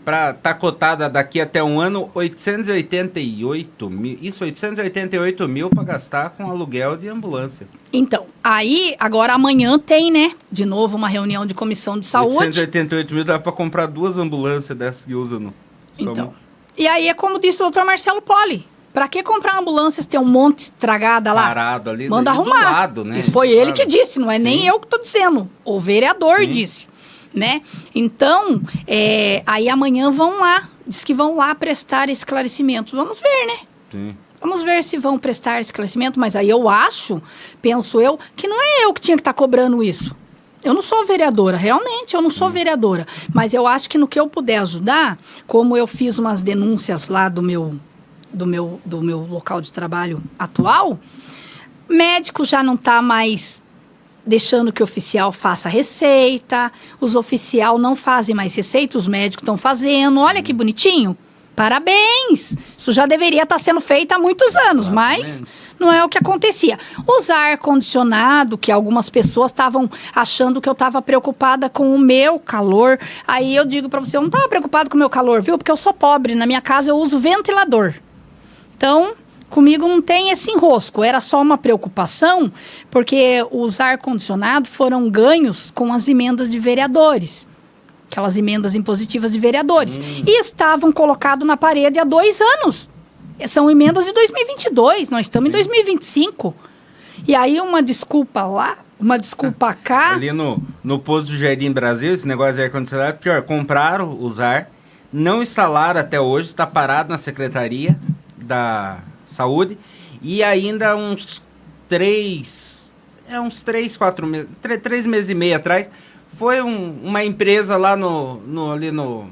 para estar cotada daqui até um ano, 888 mil, isso, 888 mil para gastar com aluguel de ambulância. Então, aí, agora amanhã tem, né, de novo uma reunião de comissão de saúde. 888 mil dá para comprar 2 ambulâncias dessas que usam no... Então, e aí é como disse o doutor Marcelo Poli. Pra que comprar ambulâncias, ter um monte estragada lá? Parado ali. Manda do arrumar. lado, né? Isso foi ele que disse, não é nem eu que tô dizendo. O vereador disse, né? Então, aí amanhã vão lá. Diz que vão lá prestar esclarecimentos. Vamos ver, né? Sim. Vamos ver se vão prestar esclarecimento. Mas aí eu acho, penso eu, que não é eu que tinha que estar cobrando isso. Eu não sou vereadora, realmente, eu não sou vereadora. Mas eu acho que no que eu puder ajudar, como eu fiz umas denúncias lá do meu local de trabalho atual, médico já não está mais deixando que o oficial faça receita, os oficial não fazem mais receita, os médicos estão fazendo. Olha que bonitinho. Parabéns! Isso já deveria estar sendo feito há muitos anos, mas não é o que acontecia. Usar ar-condicionado, que algumas pessoas estavam achando que eu estava preocupada com o meu calor. Aí eu digo para você, eu não estava preocupado com o meu calor, viu? Porque eu sou pobre, na minha casa eu uso ventilador. Então, comigo não tem esse enrosco. Era só uma preocupação, porque os ar-condicionado foram ganhos com as emendas de vereadores. Aquelas emendas impositivas de vereadores. E estavam colocados na parede há 2 anos. São emendas de 2022, nós estamos em 2025. E aí uma desculpa lá, uma desculpa cá. Ali no posto do Jardim Brasil, esse negócio de ar-condicionado, pior, compraram os ar, não instalaram até hoje, está parado na Secretaria da Saúde, e ainda uns 3, 4 meses, 3 meses e meio atrás, foi uma empresa lá ali no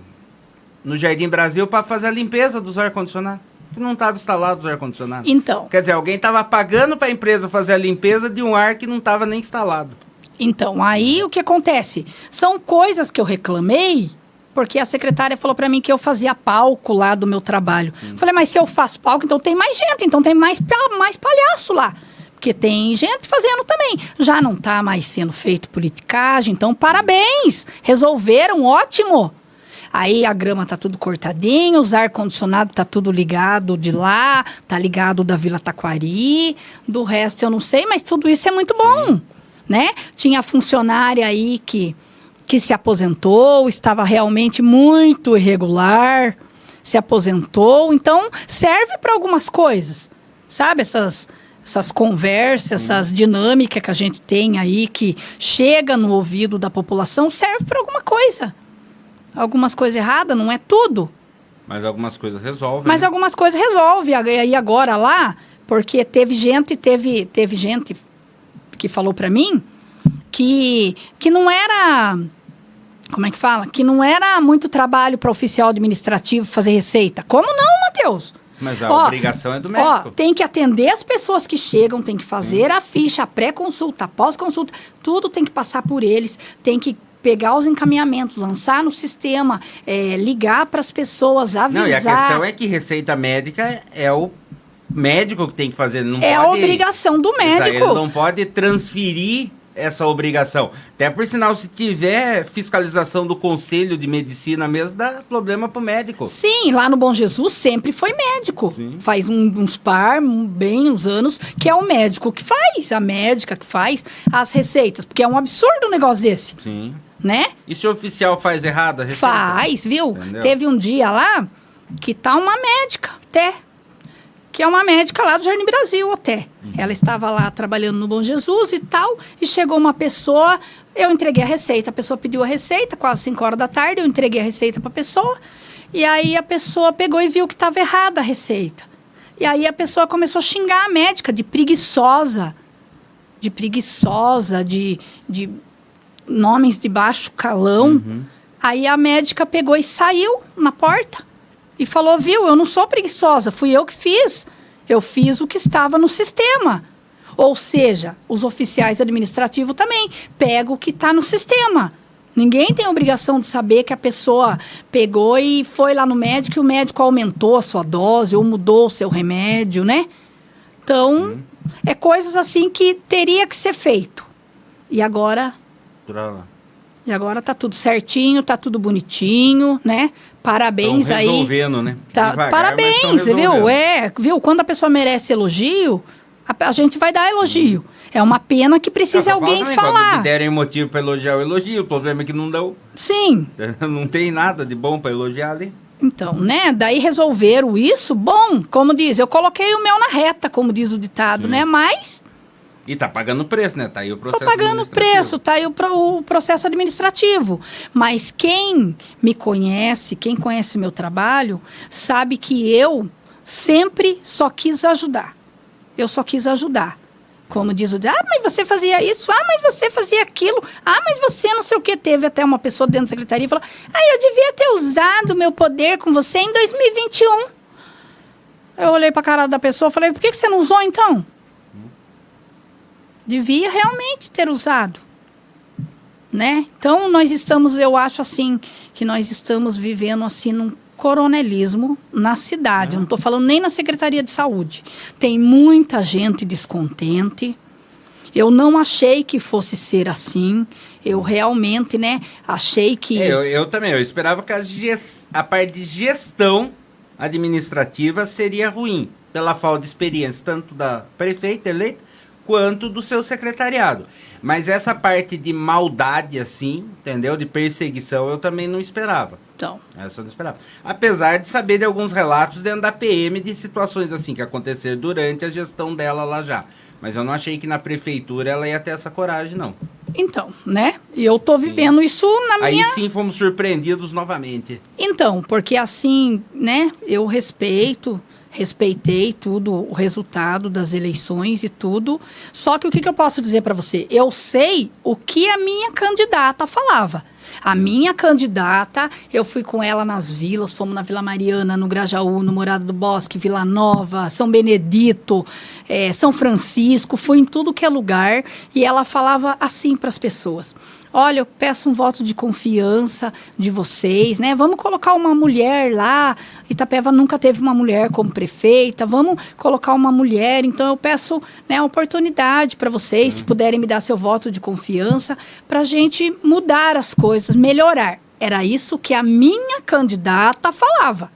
Jardim Brasil para fazer a limpeza dos ar-condicionados. Que não estava instalado os ar-condicionados. Então. Quer dizer, alguém estava pagando para a empresa fazer a limpeza de um ar que não estava nem instalado. Então, aí o que acontece? São coisas que eu reclamei, porque a secretária falou para mim que eu fazia palco lá do meu trabalho. Falei, mas se eu faço palco, então tem mais gente, então tem mais palhaço lá. Porque tem gente fazendo também. Já não está mais sendo feito politicagem, então parabéns! Resolveram, ótimo! Aí a grama tá tudo cortadinho, os ar-condicionado tá tudo ligado de lá, tá ligado da Vila Taquari, do resto eu não sei, mas tudo isso é muito bom, né? Tinha funcionária aí que se aposentou, estava realmente muito irregular, se aposentou, então serve para algumas coisas, sabe? Essas conversas, essas dinâmicas que a gente tem aí, que chega no ouvido da população, serve para alguma coisa. Algumas coisas erradas, não é tudo. Mas algumas coisas resolvem. Mas algumas coisas resolve. E agora lá, porque teve gente que falou para mim que não era... Como é que fala? Que não era muito trabalho para oficial administrativo fazer receita. Como não, Matheus? Mas a obrigação é do médico. Tem que atender as pessoas que chegam, tem que fazer a ficha, a pré-consulta, a pós-consulta. Tudo tem que passar por eles, tem que pegar os encaminhamentos, lançar no sistema, ligar para as pessoas, avisar. Não, e a questão é que receita médica é o médico que tem que fazer. Não é pode, a obrigação do médico. Ele não pode transferir essa obrigação. Até por sinal, se tiver fiscalização do Conselho de Medicina mesmo, dá problema pro médico. Sim, lá no Bom Jesus sempre foi médico. Sim. Faz uns anos, que é o médico que faz, a médica que faz as receitas. Porque é um absurdo um negócio desse. Sim. Né? E se o oficial faz errado a receita? Faz, viu? Entendeu? Teve um dia lá que tá uma médica, até, que é uma médica lá do Jardim Brasil, até. Ela estava lá trabalhando no Bom Jesus e tal, e chegou uma pessoa, eu entreguei a receita, a pessoa pediu a receita, quase 5 horas da tarde, eu entreguei a receita para a pessoa, e aí a pessoa pegou e viu que estava errada a receita. E aí a pessoa começou a xingar a médica de preguiçosa, de nomes de baixo calão. Aí a médica pegou e saiu na porta e falou, viu, eu não sou preguiçosa, fui eu que fiz. Eu fiz o que estava no sistema. Ou seja, os oficiais administrativos também pegam o que está no sistema. Ninguém tem obrigação de saber que a pessoa pegou e foi lá no médico e o médico aumentou a sua dose ou mudou o seu remédio, né? Então, é coisas assim que teria que ser feito. E agora tá tudo certinho, tá tudo bonitinho, né? Parabéns aí. Estão resolvendo, né? Tá, Devagar, parabéns, viu? Viu? Quando a pessoa merece elogio, a gente vai dar elogio. É uma pena que precise alguém falar. Quando derem motivo para elogiar, o elogio. O problema é que não deu. Sim. Não tem nada de bom para elogiar ali. Então, né? Daí resolveram isso. Bom, como diz, eu coloquei o mel na reta, como diz o ditado, né? Mas... E tá pagando preço, né? Tá aí o processo administrativo. Tô pagando preço, tá aí o processo administrativo. Mas quem me conhece, quem conhece o meu trabalho, sabe que eu sempre só quis ajudar. Eu só quis ajudar. Como diz o mas você fazia isso, mas você fazia aquilo, mas você não sei o que. Teve até uma pessoa dentro da secretaria e falou, eu devia ter usado o meu poder com você em 2021. Eu olhei pra cara da pessoa e falei, por que você não usou então? Devia realmente ter usado, né? Então, eu acho assim, que nós estamos vivendo assim num coronelismo na cidade. Eu não estou falando nem na Secretaria de Saúde. Tem muita gente descontente. Eu não achei que fosse ser assim. Eu realmente, né, achei que... Eu também, eu esperava que a parte de gestão administrativa seria ruim, pela falta de experiência, tanto da prefeita eleita, quanto do seu secretariado. Mas essa parte de maldade, assim, entendeu? De perseguição, eu também não esperava. Então. Essa eu não esperava. Apesar de saber de alguns relatos dentro da PM de situações assim que aconteceram durante a gestão dela lá já. Mas eu não achei que na prefeitura ela ia ter essa coragem, não. Então, né? E eu tô vivendo isso na minha... Aí sim fomos surpreendidos novamente. Então, porque assim, né? Eu respeitei tudo, o resultado das eleições e tudo. Só que o que eu posso dizer para você? Eu sei o que a minha candidata falava. A minha candidata, eu fui com ela nas vilas, fomos na Vila Mariana, no Grajaú, no Morada do Bosque, Vila Nova, São Benedito, São Francisco, fui em tudo que é lugar e ela falava assim para as pessoas. Olha, eu peço um voto de confiança de vocês, né? Vamos colocar uma mulher lá. Itapeva nunca teve uma mulher como prefeita. Vamos colocar uma mulher. Então, eu peço, né, a oportunidade para vocês, se puderem me dar seu voto de confiança, para a gente mudar as coisas, melhorar. Era isso que a minha candidata falava.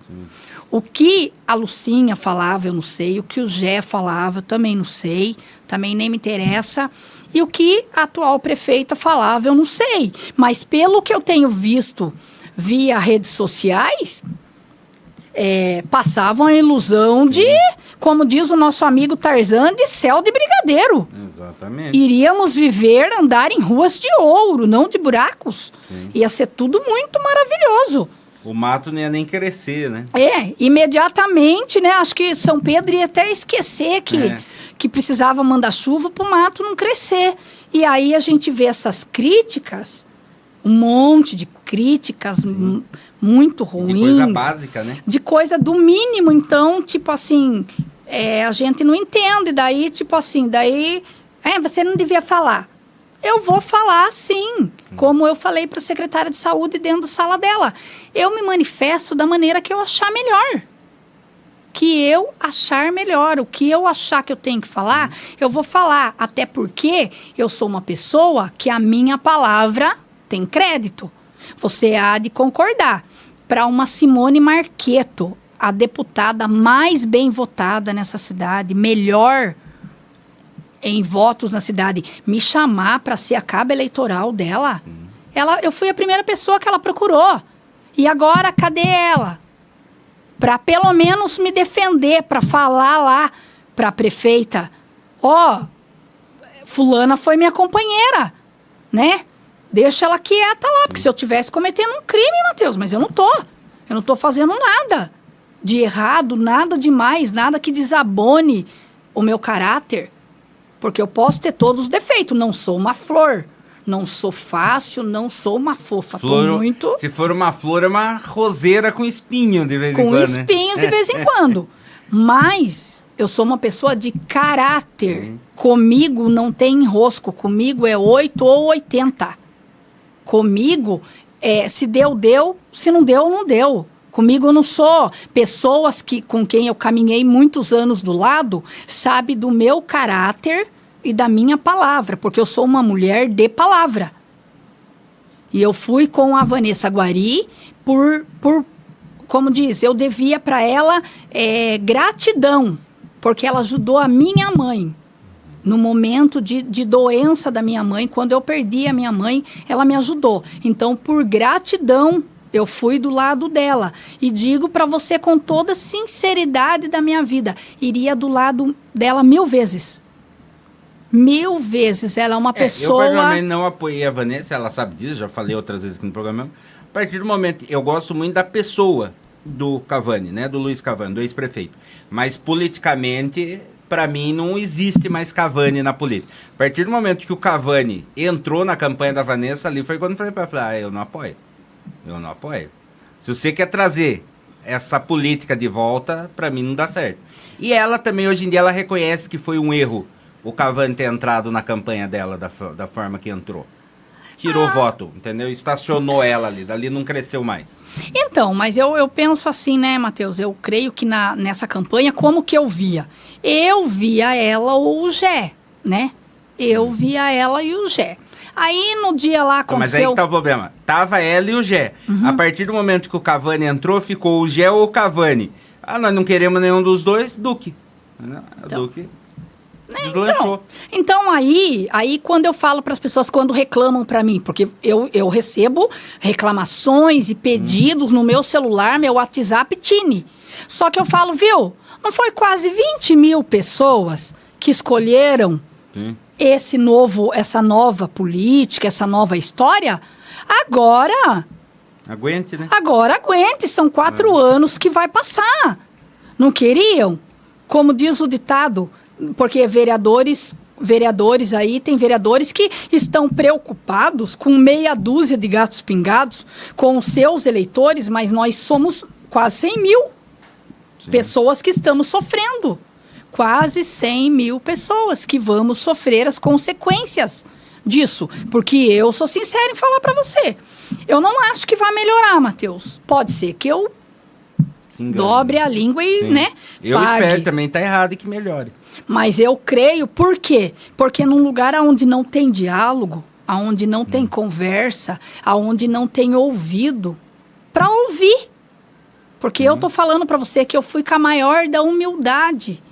O que a Lucinha falava, eu não sei. O que o Gé falava, eu também não sei. Também nem me interessa. E o que a atual prefeita falava, eu não sei. Mas pelo que eu tenho visto via redes sociais, passavam a ilusão de, como diz o nosso amigo Tarzan, de céu de brigadeiro. Exatamente. Iríamos viver, andar em ruas de ouro, não de buracos. Sim. Ia ser tudo muito maravilhoso. O mato não ia nem crescer, né? Imediatamente, né? Acho que São Pedro ia até esquecer que precisava mandar chuva para o mato não crescer. E aí a gente vê essas críticas, um monte de críticas muito ruins. De coisa básica, né? De coisa do mínimo. Então, tipo assim, a gente não entende. Daí, tipo assim, você não devia falar. Eu vou falar, sim, como eu falei para a secretária de saúde dentro da sala dela. Eu me manifesto da maneira que eu achar melhor. O que eu achar que eu tenho que falar, eu vou falar. Até porque eu sou uma pessoa que a minha palavra tem crédito. Você há de concordar. Para uma Simone Marqueto, a deputada mais bem votada nessa cidade, melhor em votos na cidade, me chamar para ser a cabo eleitoral dela, eu fui a primeira pessoa que ela procurou. E agora, cadê ela? para pelo menos me defender, para falar lá para a prefeita, fulana foi minha companheira, né? Deixa ela quieta lá, porque se eu tivesse cometendo um crime, Matheus, mas eu não tô fazendo nada de errado, nada demais, nada que desabone o meu caráter, porque eu posso ter todos os defeitos, não sou uma flor, não sou fácil, não sou uma fofa, Se for uma flor, é uma roseira com espinho de vez em quando, com espinhos de vez em quando, mas eu sou uma pessoa de caráter. Sim. Comigo não tem enrosco, comigo é 8 ou 80. Comigo, se deu, se não deu, não deu. Comigo eu não sou. Pessoas com quem eu caminhei muitos anos do lado, sabe do meu caráter e da minha palavra, porque eu sou uma mulher de palavra. E eu fui com a Vanessa Guari por como diz, eu devia para ela gratidão, porque ela ajudou a minha mãe. No momento de doença da minha mãe, quando eu perdi a minha mãe, ela me ajudou. Então, por gratidão, eu fui do lado dela. E digo para você com toda a sinceridade da minha vida, iria do lado dela 1000 vezes. 1000 vezes. Ela é uma pessoa... Eu, particularmente, não apoiei a Vanessa, ela sabe disso, já falei outras vezes aqui no programa. A partir do momento, eu gosto muito da pessoa do Cavani, né? Do Luiz Cavani, do ex-prefeito. Mas, politicamente... Para mim, não existe mais Cavani na política. A partir do momento que o Cavani entrou na campanha da Vanessa, ali foi quando eu falei para ela, eu não apoio. Eu não apoio. Se você quer trazer essa política de volta, para mim não dá certo. E ela também, hoje em dia, ela reconhece que foi um erro o Cavani ter entrado na campanha dela da forma que entrou. Tirou voto, entendeu? Estacionou ela ali, dali não cresceu mais. Então, mas eu penso assim, né, Matheus? Eu creio que nessa campanha, como que eu via? Eu via ela ou o Gé, né? Eu via ela e o Gé. Aí, no dia lá, aconteceu... Mas aí que tá o problema. Tava ela e o Gé. A partir do momento que o Cavani entrou, ficou o Gé ou o Cavani. Nós não queremos nenhum dos dois, Duque. Duque... Então aí quando eu falo para as pessoas, quando reclamam para mim, porque eu recebo reclamações e pedidos no meu celular, meu WhatsApp tine. Só que eu falo, viu, não foi quase 20 mil pessoas que escolheram essa nova política, essa nova história? Agora... Aguente, né? Agora aguente, são 4 anos que vai passar. Não queriam? Como diz o ditado... Porque vereadores aí, tem vereadores que estão preocupados com meia dúzia de gatos pingados, com os seus eleitores, mas nós somos quase 100 mil pessoas que estamos sofrendo. Quase 100 mil pessoas que vamos sofrer as consequências disso. Porque eu sou sincera em falar para você. Eu não acho que vai melhorar, Matheus. Pode ser que eu dobre a língua e, né, eu espero também, tá errado e que melhore. Mas eu creio, por quê? Porque num lugar onde não tem diálogo, onde não tem conversa, onde não tem ouvido, para ouvir. Porque eu tô falando para você que eu fui com a maior da humildade,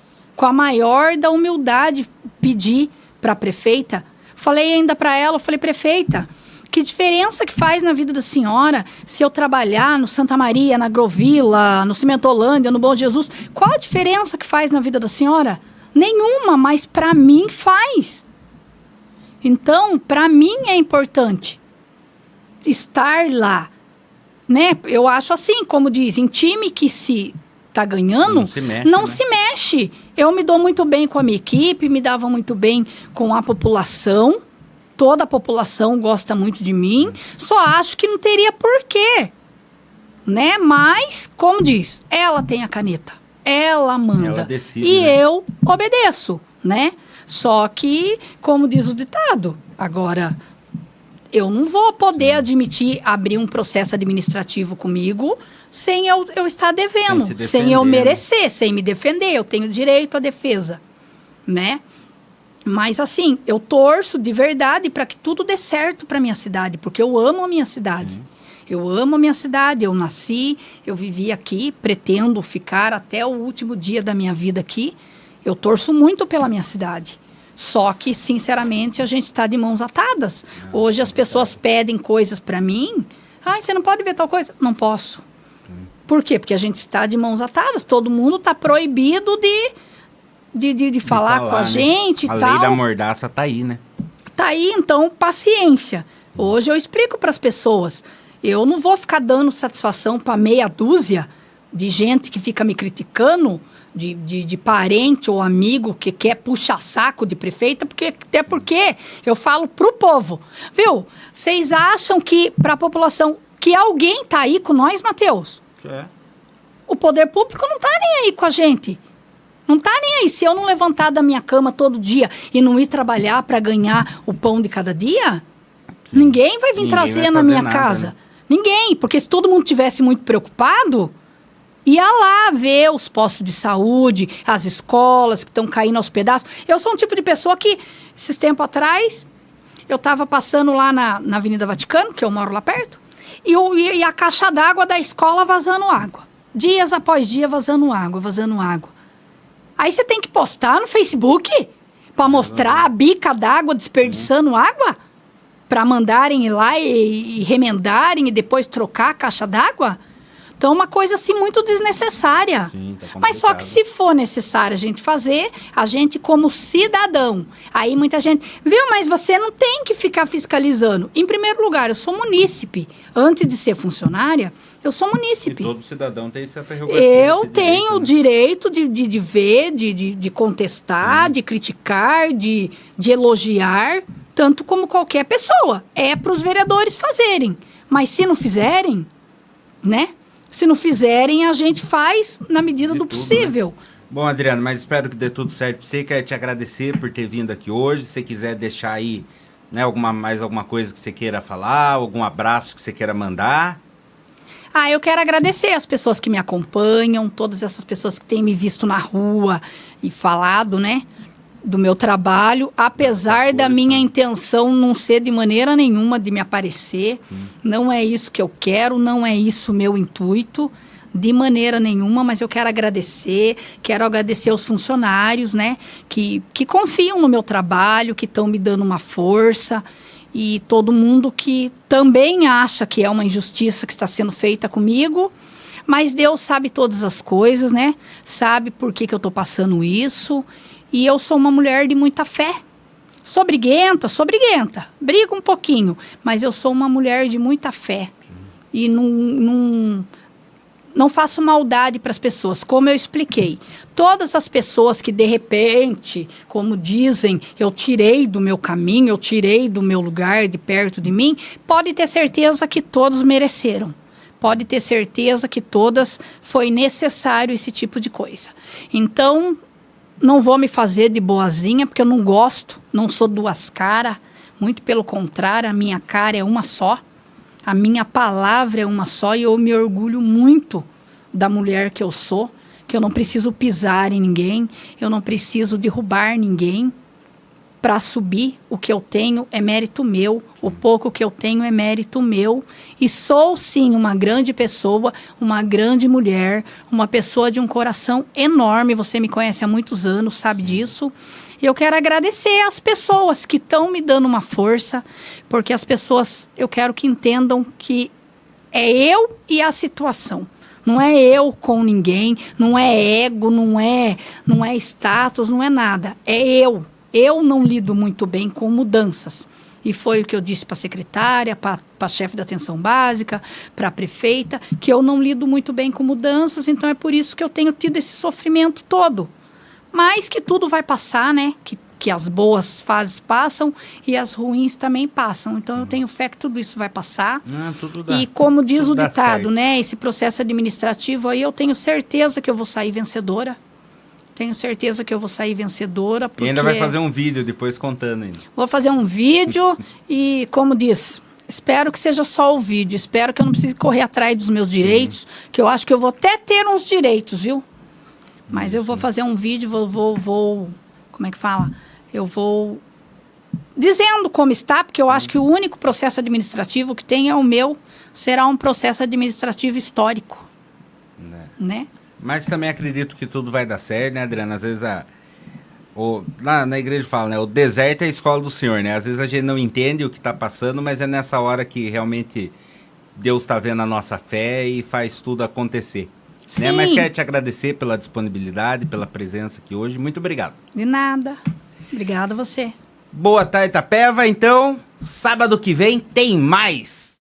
pedir para a prefeita. Falei ainda para ela, prefeita, que diferença que faz na vida da senhora se eu trabalhar no Santa Maria, na Grovila, no Cimentolândia, no Bom Jesus? Qual a diferença que faz na vida da senhora? Nenhuma, mas para mim faz. Então, para mim é importante estar lá, né? Eu acho assim, como diz, em time que se tá ganhando, não se mexe. Eu me dou muito bem com a minha equipe, me dava muito bem com a população. Toda a população gosta muito de mim, só acho que não teria porquê, né? Mas, como diz, ela tem a caneta, ela manda, ela decide, e né? Eu obedeço, né? Só que, como diz o ditado, agora, eu não vou poder admitir abrir um processo administrativo comigo sem eu estar devendo, sem eu merecer, sem me defender, eu tenho direito à defesa, né? Mas assim, eu torço de verdade para que tudo dê certo para minha cidade, porque eu amo a minha cidade. Eu amo a minha cidade, eu nasci, eu vivi aqui, pretendo ficar até o último dia da minha vida aqui. Eu torço muito pela minha cidade. Só que, sinceramente, a gente está de mãos atadas. Hoje as pessoas pedem coisas para mim. Você não pode ver tal coisa? Não posso. Por quê? Porque a gente está de mãos atadas, todo mundo está proibido de falar com a gente e tal. A lei da mordaça tá aí, né? Tá aí, então, paciência. Hoje eu explico para as pessoas, eu não vou ficar dando satisfação para meia dúzia de gente que fica me criticando, de parente ou amigo que quer puxar saco de prefeita, até porque eu falo pro povo, viu? Vocês acham que para a população, que alguém tá aí com nós, Matheus? O poder público não tá nem aí com a gente. Não tá nem aí. Se eu não levantar da minha cama todo dia e não ir trabalhar para ganhar o pão de cada dia, ninguém vai vir trazer na minha casa. Né? Ninguém, porque se todo mundo tivesse muito preocupado, ia lá ver os postos de saúde, as escolas que estão caindo aos pedaços. Eu sou um tipo de pessoa que, esses tempos atrás, eu estava passando lá na Avenida Vaticano, que eu moro lá perto, e a caixa d'água da escola vazando água. Dias após dia vazando água, vazando água. Aí você tem que postar no Facebook para mostrar a bica d'água desperdiçando água? Para mandarem ir lá e remendarem e depois trocar a caixa d'água? Então, uma coisa assim muito desnecessária. Sim, tá. Mas só que se for necessário a gente fazer, a gente como cidadão. Aí muita gente, viu, mas você não tem que ficar fiscalizando. Em primeiro lugar, eu sou munícipe. Antes de ser funcionária, eu sou munícipe. E todo cidadão tem essa prerrogativa. Eu tenho o direito de ver, de contestar, de criticar, de elogiar, tanto como qualquer pessoa. É para os vereadores fazerem. Mas se não fizerem, né? Se não fizerem, a gente faz na medida do possível. Né? Bom, Adriano, mas espero que dê tudo certo para você. Quero te agradecer por ter vindo aqui hoje. Se você quiser deixar aí, né, mais alguma coisa que você queira falar, algum abraço que você queira mandar. Eu quero agradecer as pessoas que me acompanham, todas essas pessoas que têm me visto na rua e falado, né, do meu trabalho, apesar da minha intenção não ser de maneira nenhuma de me aparecer. Não é isso que eu quero, não é isso o meu intuito, de maneira nenhuma, mas eu quero agradecer aos funcionários, né, que confiam no meu trabalho, que estão me dando uma força, e todo mundo que também acha que é uma injustiça que está sendo feita comigo, mas Deus sabe todas as coisas, né, sabe por que eu estou passando isso. E eu sou uma mulher de muita fé. Sou briguenta, brigo um pouquinho, mas eu sou uma mulher de muita fé. E não faço maldade para as pessoas, como eu expliquei. Todas as pessoas que de repente, como dizem, eu tirei do meu caminho, eu tirei do meu lugar, de perto de mim, pode ter certeza que todos mereceram. Pode ter certeza que todas foi necessário esse tipo de coisa. Então, não vou me fazer de boazinha, porque eu não gosto, não sou duas caras. Muito pelo contrário, a minha cara é uma só. A minha palavra é uma só e eu me orgulho muito da mulher que eu sou, que eu não preciso pisar em ninguém, eu não preciso derrubar ninguém. Para subir, o que eu tenho é mérito meu, o pouco que eu tenho é mérito meu. E sou, sim, uma grande pessoa, uma grande mulher, uma pessoa de um coração enorme. Você me conhece há muitos anos, sabe disso. E eu quero agradecer às pessoas que estão me dando uma força, porque as pessoas, eu quero que entendam que é eu e a situação. Não é eu com ninguém, não é ego, não é status, não é nada. É eu. Eu não lido muito bem com mudanças. E foi o que eu disse para a secretária, para a chefe da atenção básica, para a prefeita, que eu não lido muito bem com mudanças, então é por isso que eu tenho tido esse sofrimento todo. Mas que tudo vai passar, né? Que as boas fases passam e as ruins também passam. Então eu tenho fé que tudo isso vai passar. Tudo dá. E como diz tudo o ditado, certo. né? Esse processo administrativo aí, eu tenho certeza que eu vou sair vencedora. Tenho certeza que eu vou sair vencedora. Porque E ainda vai fazer um vídeo depois contando ainda. Vou fazer um vídeo e, como diz, espero que seja só o vídeo. Espero que eu não precise correr atrás dos meus direitos, que eu acho que eu vou até ter uns direitos, viu? Mas eu vou fazer um vídeo, vou como é que fala? Eu vou dizendo como está, porque eu acho que o único processo administrativo que tem é o meu, será um processo administrativo histórico, né? Mas também acredito que tudo vai dar certo, né, Adriana? Às vezes lá na igreja fala, né? O deserto é a escola do Senhor, né? Às vezes a gente não entende o que está passando, mas é nessa hora que realmente Deus está vendo a nossa fé e faz tudo acontecer. Sim. Né? Mas quero te agradecer pela disponibilidade, pela presença aqui hoje. Muito obrigado. De nada. Obrigada a você. Boa tarde, Itapeva. Então, sábado que vem tem mais.